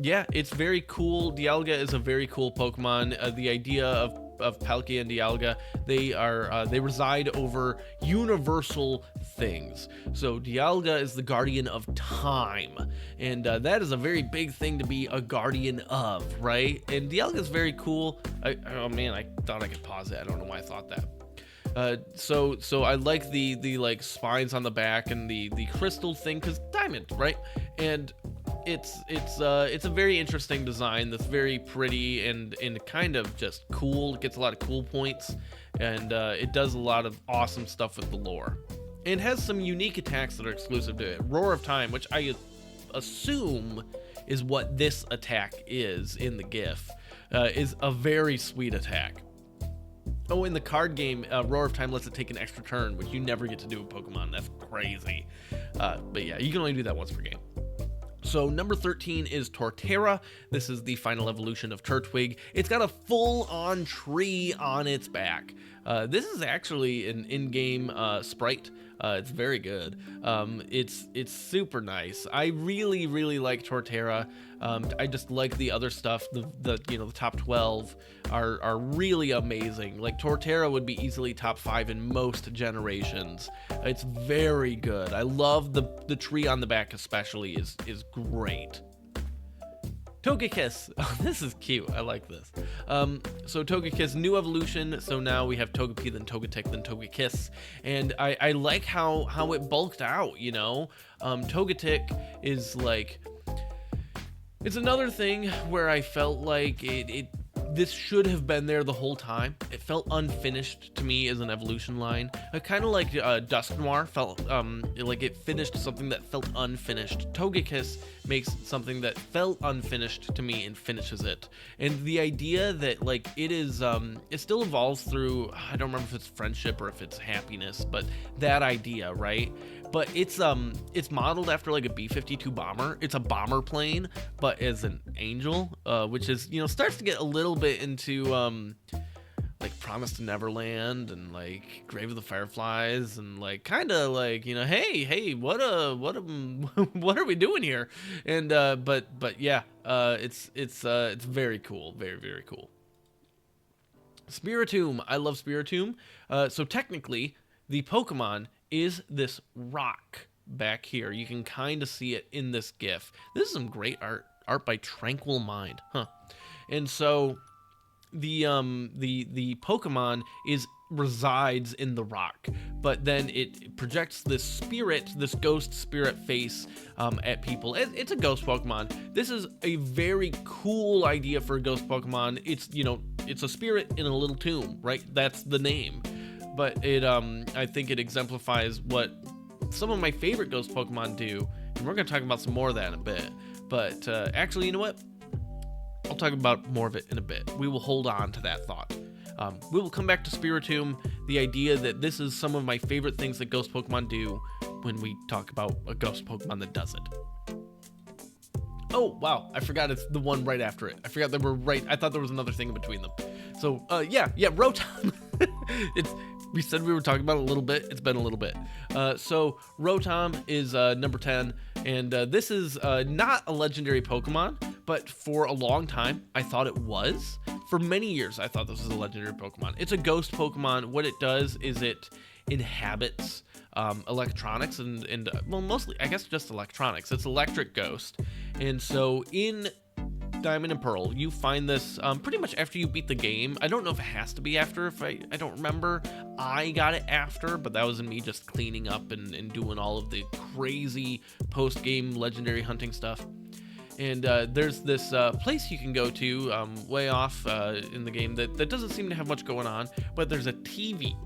Speaker 1: yeah, it's very cool. Dialga is a very cool Pokemon. The idea of Palkia and Dialga, they reside over universal things. So Dialga is the guardian of time, and that is a very big thing to be a guardian of, right? And Dialga is very cool. Oh man, I thought I could pause it. I don't know why I thought that. So I like the like spines on the back and the crystal thing, because diamond, right? And it's a very interesting design that's very pretty and kind of just cool. It gets a lot of cool points, and it does a lot of awesome stuff with the lore. It has some unique attacks that are exclusive to it. Roar of Time, which I assume is what this attack is in the GIF, is a very sweet attack. Oh, in the card game, Roar of Time lets it take an extra turn, which you never get to do with Pokemon. That's crazy. But yeah, you can only do that once per game. So number 13 is Torterra. This is the final evolution of Turtwig. It's got a full-on tree on its back. This is actually an in-game sprite. It's very good. It's super nice. I really like Torterra. I just like the other stuff. The top 12 are really amazing. Like Torterra would be easily top 5 in most generations. It's very good. I love the tree on the back especially is great. Togekiss. Oh, this is cute. I like this. So Togekiss, new evolution. So now we have Togepi, then Togetic, then Togekiss. And I like how it bulked out, you know? Togetic is like... It's another thing where I felt like this should have been there the whole time. It felt unfinished to me as an evolution line. Kind of like Dusknoir felt like it finished something that felt unfinished. Togekiss makes something that felt unfinished to me and finishes it. And the idea that like it is, it still evolves through, I don't remember if it's friendship or if it's happiness, but that idea, right? But it's modeled after like a B-52 bomber. It's a bomber plane, but as an angel, which is, you know, starts to get a little bit into like Promise to Neverland and like Grave of the Fireflies and like kind of like, you know, hey, what what are we doing here? And but yeah, it's very cool, very cool. Spiritomb, I love Spiritomb. So technically, the Pokemon is this rock, back here. You can kind of see it in this GIF. This is some great art by Tranquil Mind, huh? And so the Pokemon resides in the rock, but then it projects this ghost spirit face at people. It's a ghost Pokemon. This is a very cool idea for a ghost Pokemon. It's a spirit in a little tomb, right? That's the name. But I think it exemplifies what some of my favorite ghost Pokemon do, and we're gonna talk about some more of that in a bit. But actually, you know what? I'll talk about more of it in a bit. We will hold on to that thought. We will come back to Spiritomb, the idea that this is some of my favorite things that ghost Pokemon do when we talk about a ghost Pokemon that does it. Oh, wow, I forgot it's the one right after it. I forgot they were right. I thought there was another thing in between them. So, yeah, Rotom. We said we were talking about it a little bit. It's been a little bit. So Rotom is number 10, and this is not a legendary Pokemon, but for a long time, I thought it was. For many years, I thought this was a legendary Pokemon. It's a ghost Pokemon. What it does is it inhabits electronics and well, mostly, I guess, just electronics. It's electric ghost. And so in Diamond and Pearl, you find this pretty much after you beat the game. I don't know if it has to be after, if I don't remember. I got it after, but that was in me just cleaning up and doing all of the crazy post-game legendary hunting stuff. And there's this place you can go to way off in the game that doesn't seem to have much going on, but there's a TV.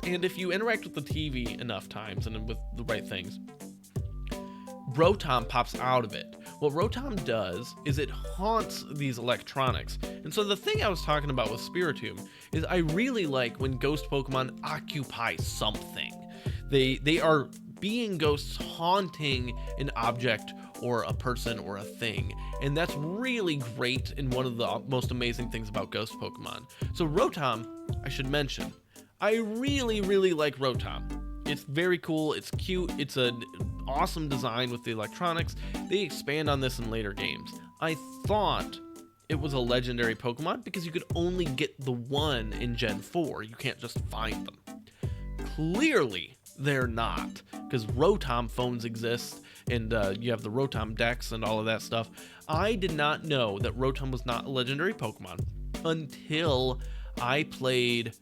Speaker 1: And if you interact with the TV enough times and with the right things, Rotom pops out of it. What Rotom does is it haunts these electronics. And so the thing I was talking about with Spiritomb is I really like when ghost Pokemon occupy something. They are being ghosts haunting an object or a person or a thing. And that's really great and one of the most amazing things about ghost Pokemon. So Rotom, I should mention, I really, really like Rotom. It's very cool, it's cute, it's an awesome design with the electronics. They expand on this in later games. I thought it was a legendary Pokemon because you could only get the one in Gen 4. You can't just find them. Clearly, they're not, because Rotom phones exist, and you have the Rotom Dex and all of that stuff. I did not know that Rotom was not a legendary Pokemon until I played...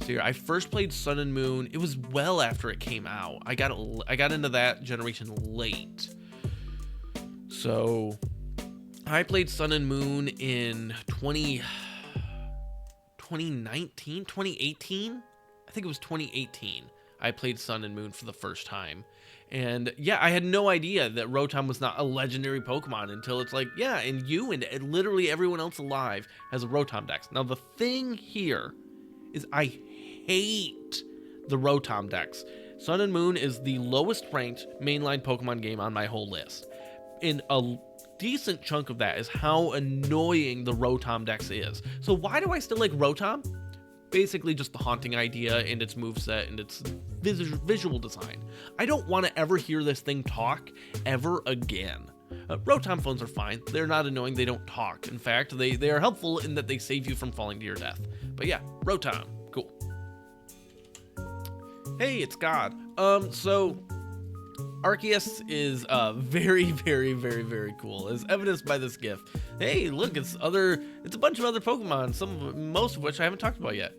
Speaker 1: So I first played Sun and Moon. It was well after it came out. I got into that generation late. So I played Sun and Moon in 2019, 2018. I think it was 2018. I played Sun and Moon for the first time. And yeah, I had no idea that Rotom was not a legendary Pokemon until it's like, yeah, and you and literally everyone else alive has a Rotom Dex. Now the thing here is I hate the Rotom Dex. Sun and Moon is the lowest ranked mainline Pokemon game on my whole list. And a decent chunk of that is how annoying the Rotom Dex is. So why do I still like Rotom? Basically just the haunting idea and its moveset and its visual design. I don't want to ever hear this thing talk ever again. Rotom phones are fine. They're not annoying. They don't talk. In fact, they are helpful in that they save you from falling to your death. But yeah, Rotom. Cool. Hey, it's God. So Arceus is very, very, very, very cool, as evidenced by this GIF. Hey, look, it's a bunch of other Pokemon, most of which I haven't talked about yet.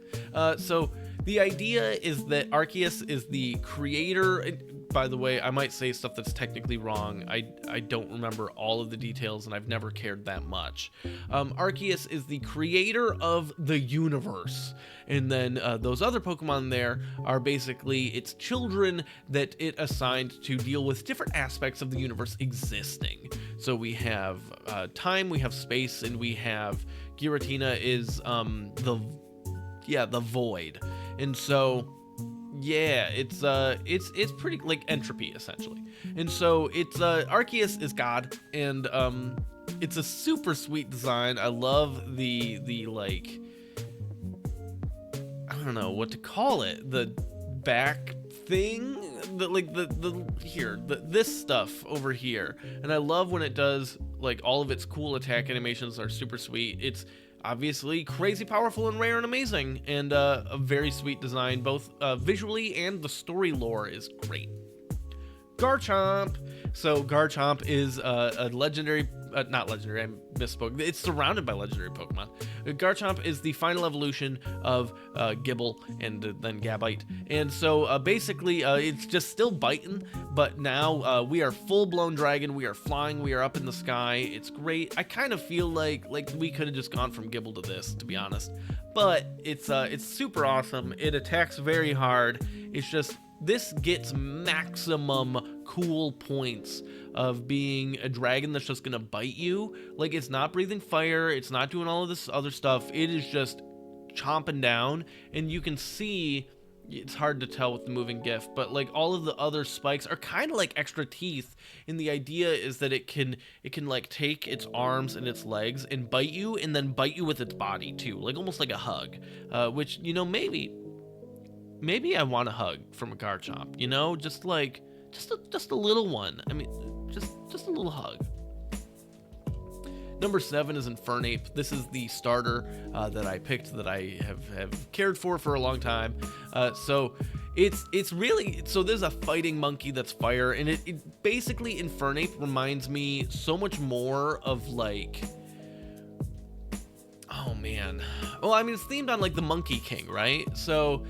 Speaker 1: So the idea is that Arceus is the creator. By the way, I might say stuff that's technically wrong. I don't remember all of the details, and I've never cared that much. Arceus is the creator of the universe, and then those other Pokemon there are basically its children that it assigned to deal with different aspects of the universe existing. So we have time, we have space, and we have Giratina is the void, and so. Yeah, it's pretty like entropy essentially, and so it's Arceus is God, and it's a super sweet design. I love the like, I don't know what to call it, the back thing, this stuff over here, and I love when it does like all of its cool attack animations are super sweet. It's obviously crazy powerful and rare and amazing, and a very sweet design, both visually and the story lore is great. Garchomp. So Garchomp is a legendary, not legendary, I misspoke. It's surrounded by legendary Pokemon. Garchomp is the final evolution of Gibble and then Gabite. And so basically it's just still biting, but now we are full-blown dragon. We are flying. We are up in the sky. It's great. I kind of feel like we could have just gone from Gibble to this, to be honest. But it's super awesome. It attacks very hard. It's just, this gets maximum cool points of being a dragon that's just gonna bite you. Like, it's not breathing fire, it's not doing all of this other stuff, it is just chomping down. And you can see, it's hard to tell with the moving GIF, but like all of the other spikes are kind of like extra teeth, and the idea is that it can like take its arms and its legs and bite you, and then bite you with its body too, like almost like a hug, which, you know, maybe I want a hug from a Garchomp, you know, just a little one. I mean, just a little hug. Number 7 is Infernape. This is the starter that I picked, that I have cared for a long time. So it's really, so there's a fighting monkey that's fire, and it basically, Infernape reminds me so much more of like, oh man, well, I mean, it's themed on like the Monkey King, right? So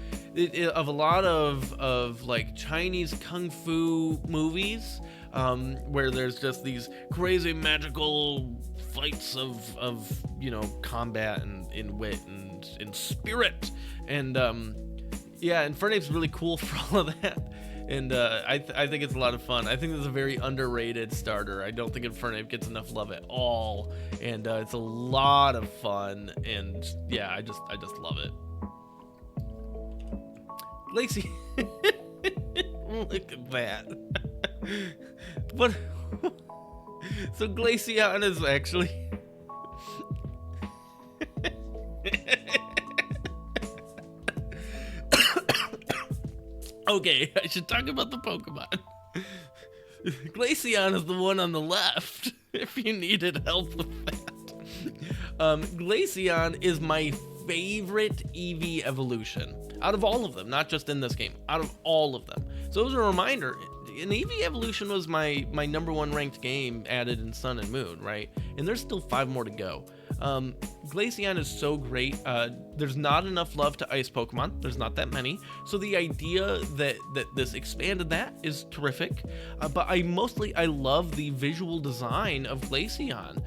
Speaker 1: of a lot of like Chinese kung fu movies, where there's just these crazy magical fights of you know, combat and in wit and in spirit, and yeah, Infernape's really cool for all of that. And I think it's a lot of fun. I think it's a very underrated starter. I don't think Infernape gets enough love at all, and it's a lot of fun. And yeah, I just love it. Lacey, look at that. What? So Glaceon is actually. Okay, I should talk about the Pokemon. Glaceon is the one on the left, if you needed help with that. Glaceon is my favorite Eevee evolution out of all of them, not just in this game, out of all of them. So as a reminder, an Eevee evolution was my number 1 ranked game added in Sun and Moon, right? And there's still 5 more to go. Glaceon is so great. There's not enough love to ice Pokemon. There's not that many. So the idea that this expanded that is terrific. But I love the visual design of Glaceon.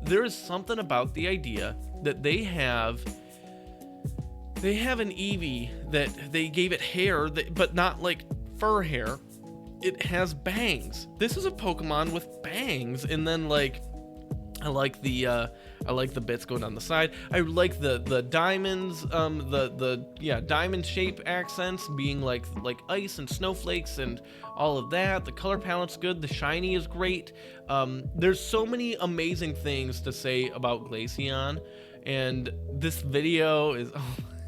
Speaker 1: There is something about the idea that they have an Eevee that they gave it hair, but not like fur hair. It has bangs. This is a Pokemon with bangs, and then like I like the bits going down the side. I like the diamonds, the diamond shape accents being like ice and snowflakes and all of that. The color palette's good. The shiny is great. There's so many amazing things to say about Glaceon, and this video is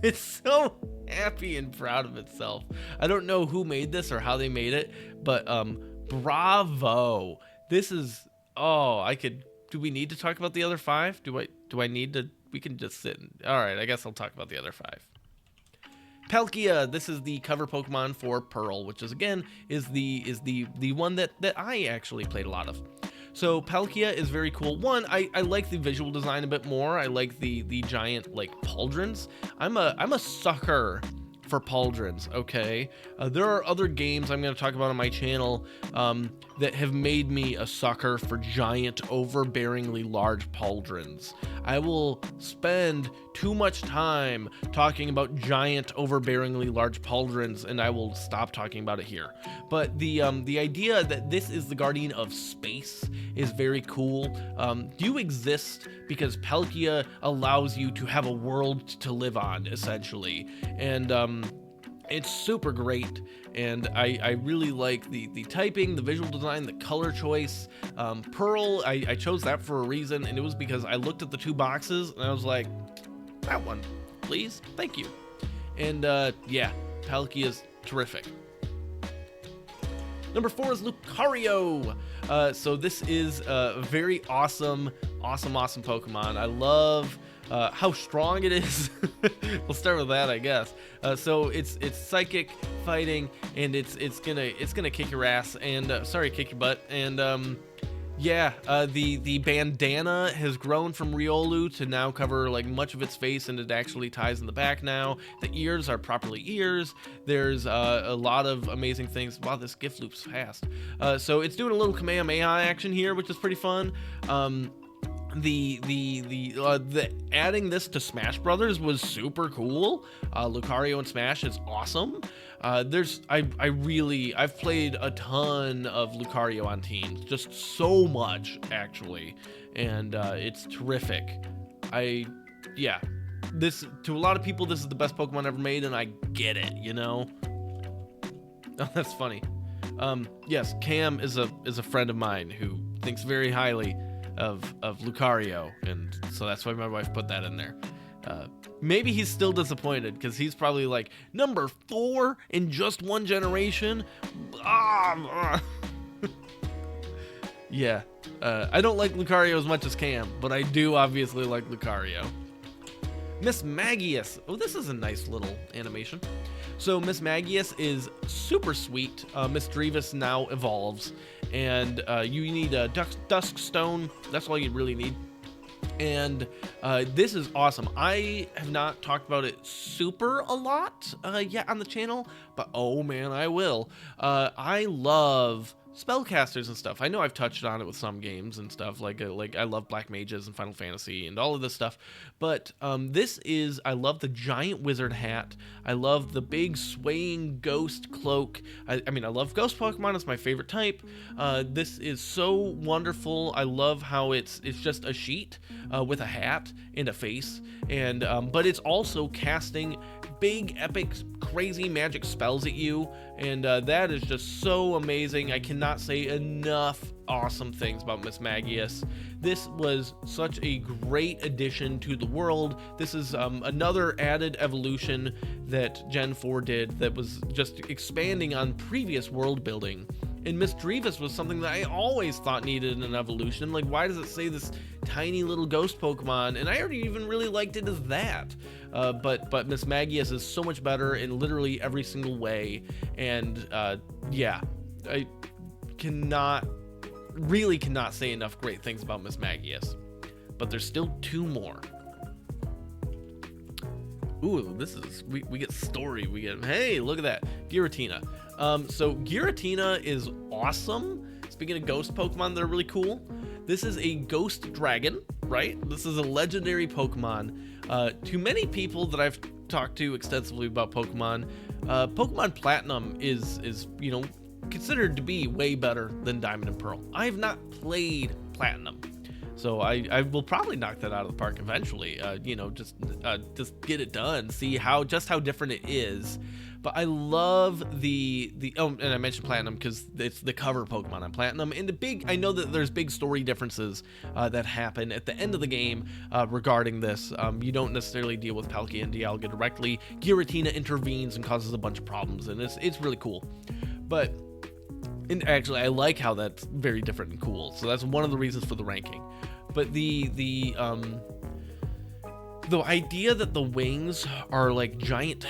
Speaker 1: it's so happy and proud of itself. I don't know who made this or how they made it, but bravo. This is, do we need to talk about the other 5? Do I need to? We can just sit. All right, I guess I'll talk about the other 5. Palkia, this is the cover Pokemon for Pearl, which is again the one that I actually played a lot of. So Palkia is very cool. One, I like the visual design a bit more. I like the giant like pauldrons. I'm a sucker for pauldrons, okay? There are other games I'm going to talk about on my channel that have made me a sucker for giant, overbearingly large pauldrons. I will spend too much time talking about giant, overbearingly large pauldrons, and I will stop talking about it here. But the idea that this is the guardian of space is very cool. You exist because Palkia allows you to have a world to live on, essentially. And it's super great, and I really like the typing, the visual design, the color choice. Pearl, I chose that for a reason, and it was because I looked at the 2 boxes, and I was like, that one, please, thank you. And yeah, Palkia is terrific. Number 4 is Lucario. So this is a very awesome Pokemon. I love How strong it is, we'll start with that, I guess. So it's psychic fighting, and it's gonna kick your ass, and kick your butt, and yeah, the bandana has grown from Riolu to now cover like much of its face, and it actually ties in the back now. The ears are properly ears. There's a lot of amazing things. Wow, this gift loop's fast. So it's doing a little Kamehameha action here, which is pretty fun. The adding this to Smash Brothers was super cool. Lucario and Smash is awesome. I've played a ton of Lucario on teams, just so much actually, and it's terrific. This, to a lot of people, this is the best Pokemon ever made, and I get it, you know. Oh, that's funny. Yes, Cam is a friend of mine who thinks very highly of Lucario, and so that's why my wife put that in there. Maybe he's still disappointed, because he's probably like, number 4 in just one generation? Yeah, I don't like Lucario as much as Cam, but I do obviously like Lucario. Miss Magius. Oh, this is a nice little animation. So Miss Magius is super sweet. Miss Drevis now evolves, and you need a Dusk Stone. That's all you really need. And this is awesome. I have not talked about it super a lot yet on the channel, but oh man, I will. I love spellcasters and stuff. I know I've touched on it with some games and stuff, like I love Black Mages and Final Fantasy and all of this stuff, but I love the giant wizard hat. I love the big swaying ghost cloak. I love ghost Pokemon. It's my favorite type. This is so wonderful. I love how it's just a sheet with a hat and a face, and but it's also casting big, epic, crazy magic spells at you, and that is just so amazing. I cannot say enough awesome things about Miss Magius. This was such a great addition to the world. This is another added evolution that Gen 4 did that was just expanding on previous world building. And Miss Drevis was something that I always thought needed an evolution. Like, why does it say this tiny little ghost Pokemon? And I already even really liked it as that. But Miss Magius is so much better in literally every single way. And yeah, I really cannot say enough great things about Miss Magius. But there's still 2 more. Ooh, this is, we get story. We get, hey, look at that, Giratina. So Giratina is awesome. Speaking of ghost Pokemon that are really cool, this is a ghost dragon, right? This is a legendary Pokemon. To many people that I've talked to extensively about Pokemon, Pokemon Platinum is considered to be way better than Diamond and Pearl. I have not played Platinum, so I will probably knock that out of the park eventually. Just get it done, see how different it is. But I love and I mentioned Platinum because it's the cover Pokemon on Platinum, and I know that there's big story differences that happen at the end of the game regarding this. You don't necessarily deal with Palkia and Dialga directly. Giratina intervenes and causes a bunch of problems, and it's really cool. And actually, I like how that's very different and cool. So that's one of the reasons for the ranking. But the idea that the wings are like giant,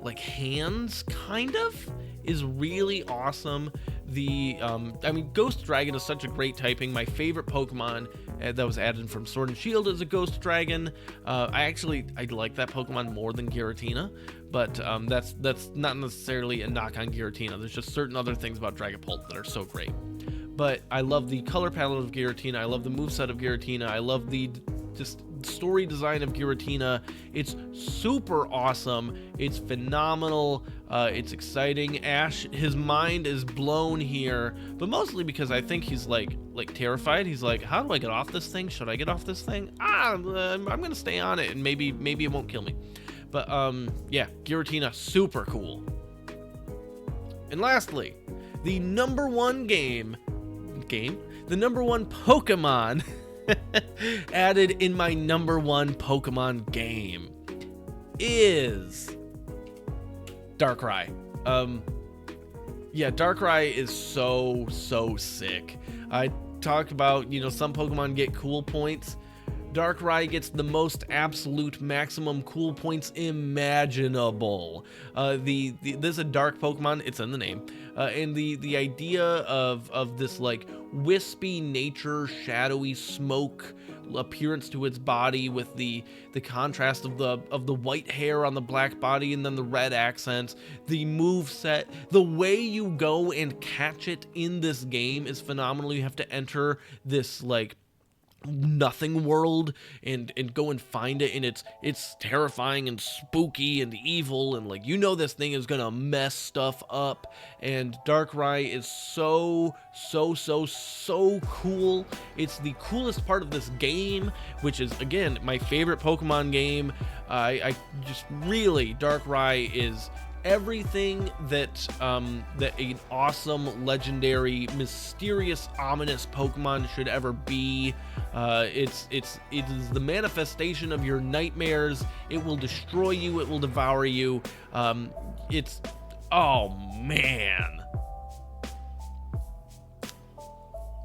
Speaker 1: like hands, kind of, is really awesome. Ghost Dragon is such a great typing. My favorite Pokemon that was added from Sword and Shield is a Ghost Dragon. I like that Pokemon more than Giratina, but that's not necessarily a knock on Giratina. There's just certain other things about Dragapult that are so great. But I love the color palette of Giratina. I love the moveset of Giratina. I love the just story design of Giratina. It's super awesome. It's phenomenal. It's exciting. Ash, his mind is blown here, but mostly because I think he's like terrified. He's like, how do I get off this thing? Should I get off this thing? I'm gonna stay on it, and maybe it won't kill me. But yeah, Giratina, super cool. And lastly, the number one the number one Pokemon added in my number one Pokemon game is Darkrai. Yeah, Darkrai is so sick. I talk about, some Pokemon get cool points. Darkrai gets the most absolute maximum cool points imaginable. This is a dark Pokemon, it's in the name. And the idea of this like wispy nature, shadowy smoke appearance to its body with the contrast of the white hair on the black body and then the red accents, the move set, the way you go and catch it in this game is phenomenal. You have to enter this like nothing world and go and find it, and it's terrifying and spooky and evil, and like, you know, this thing is gonna mess stuff up. And Darkrai is so cool. It's the coolest part of this game, which is again my favorite Pokemon game. I just really, Darkrai is everything that that an awesome, legendary, mysterious, ominous Pokemon should ever be. It is the manifestation of your nightmares. It will destroy you. It will devour you. Oh man.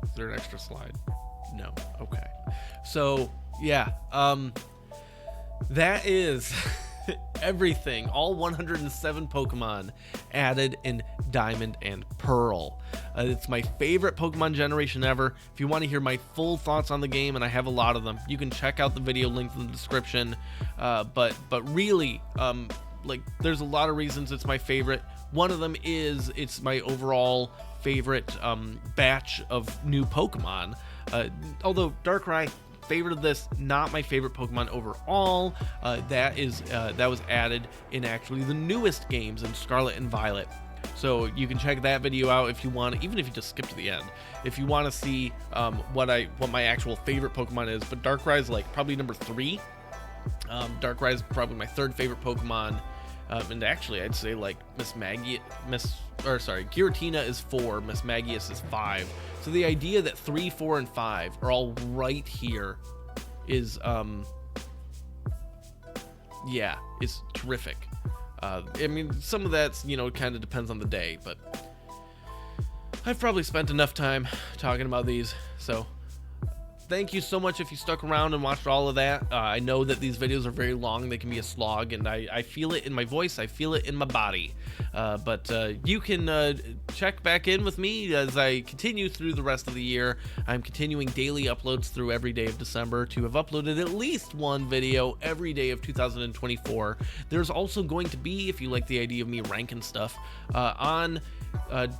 Speaker 1: Is there an extra slide? No. Okay. So yeah. That is everything, all 107 Pokemon added in Diamond and Pearl. It's my favorite Pokemon generation ever. If you want to hear my full thoughts on the game, and I have a lot of them, you can check out the video linked in the description. But really, like, there's a lot of reasons it's my favorite. One of them is it's my overall favorite batch of new Pokemon. Although Darkrai, favorite of this, not my favorite Pokemon overall. That was added in actually the newest games in Scarlet and Violet. So you can check that video out if you want, even if you just skip to the end, if you want to see what my actual favorite Pokemon is. But Darkrai is like probably number 3. Darkrai is probably my 3rd favorite Pokemon. And actually, I'd say like Giratina is 4, Miss Magius is 5. So the idea that 3, 4, and 5 are all right here is is terrific. I mean, some of that's, you know, kind of depends on the day, but I've probably spent enough time talking about these, so thank you so much if you stuck around and watched all of that. I know that these videos are very long. They can be a slog, and I feel it in my voice. I feel it in my body. But you can check back in with me as I continue through the rest of the year. I'm continuing daily uploads through every day of December to have uploaded at least one video every day of 2024. There's also going to be, if you like the idea of me ranking stuff, on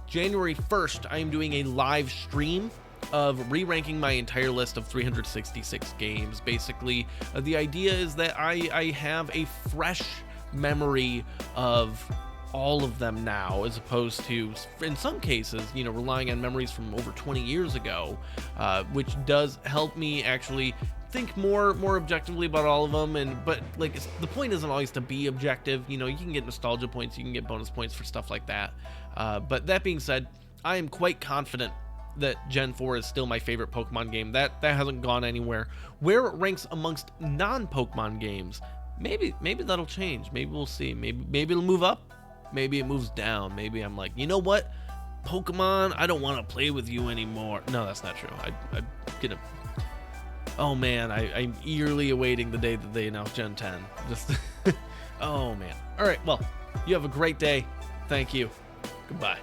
Speaker 1: January 1st, I am doing a live stream of re-ranking my entire list of 366 games. Basically, the idea is that I have a fresh memory of all of them now, as opposed to, in some cases, you know, relying on memories from over 20 years ago, which does help me actually think more objectively about all of them. But like, the point isn't always to be objective. You know, you can get nostalgia points, you can get bonus points for stuff like that. But that being said, I am quite confident that Gen 4 is still my favorite Pokemon game. That hasn't gone anywhere. Where it ranks amongst non-Pokemon games, maybe that'll change. Maybe we'll see. Maybe it'll move up. Maybe it moves down. Maybe I'm like, you know what, Pokemon, I don't want to play with you anymore. No, that's not true. I'm gonna. Oh man, I'm eagerly awaiting the day that they announce Gen 10. Just, oh man. All right. Well, you have a great day. Thank you. Goodbye.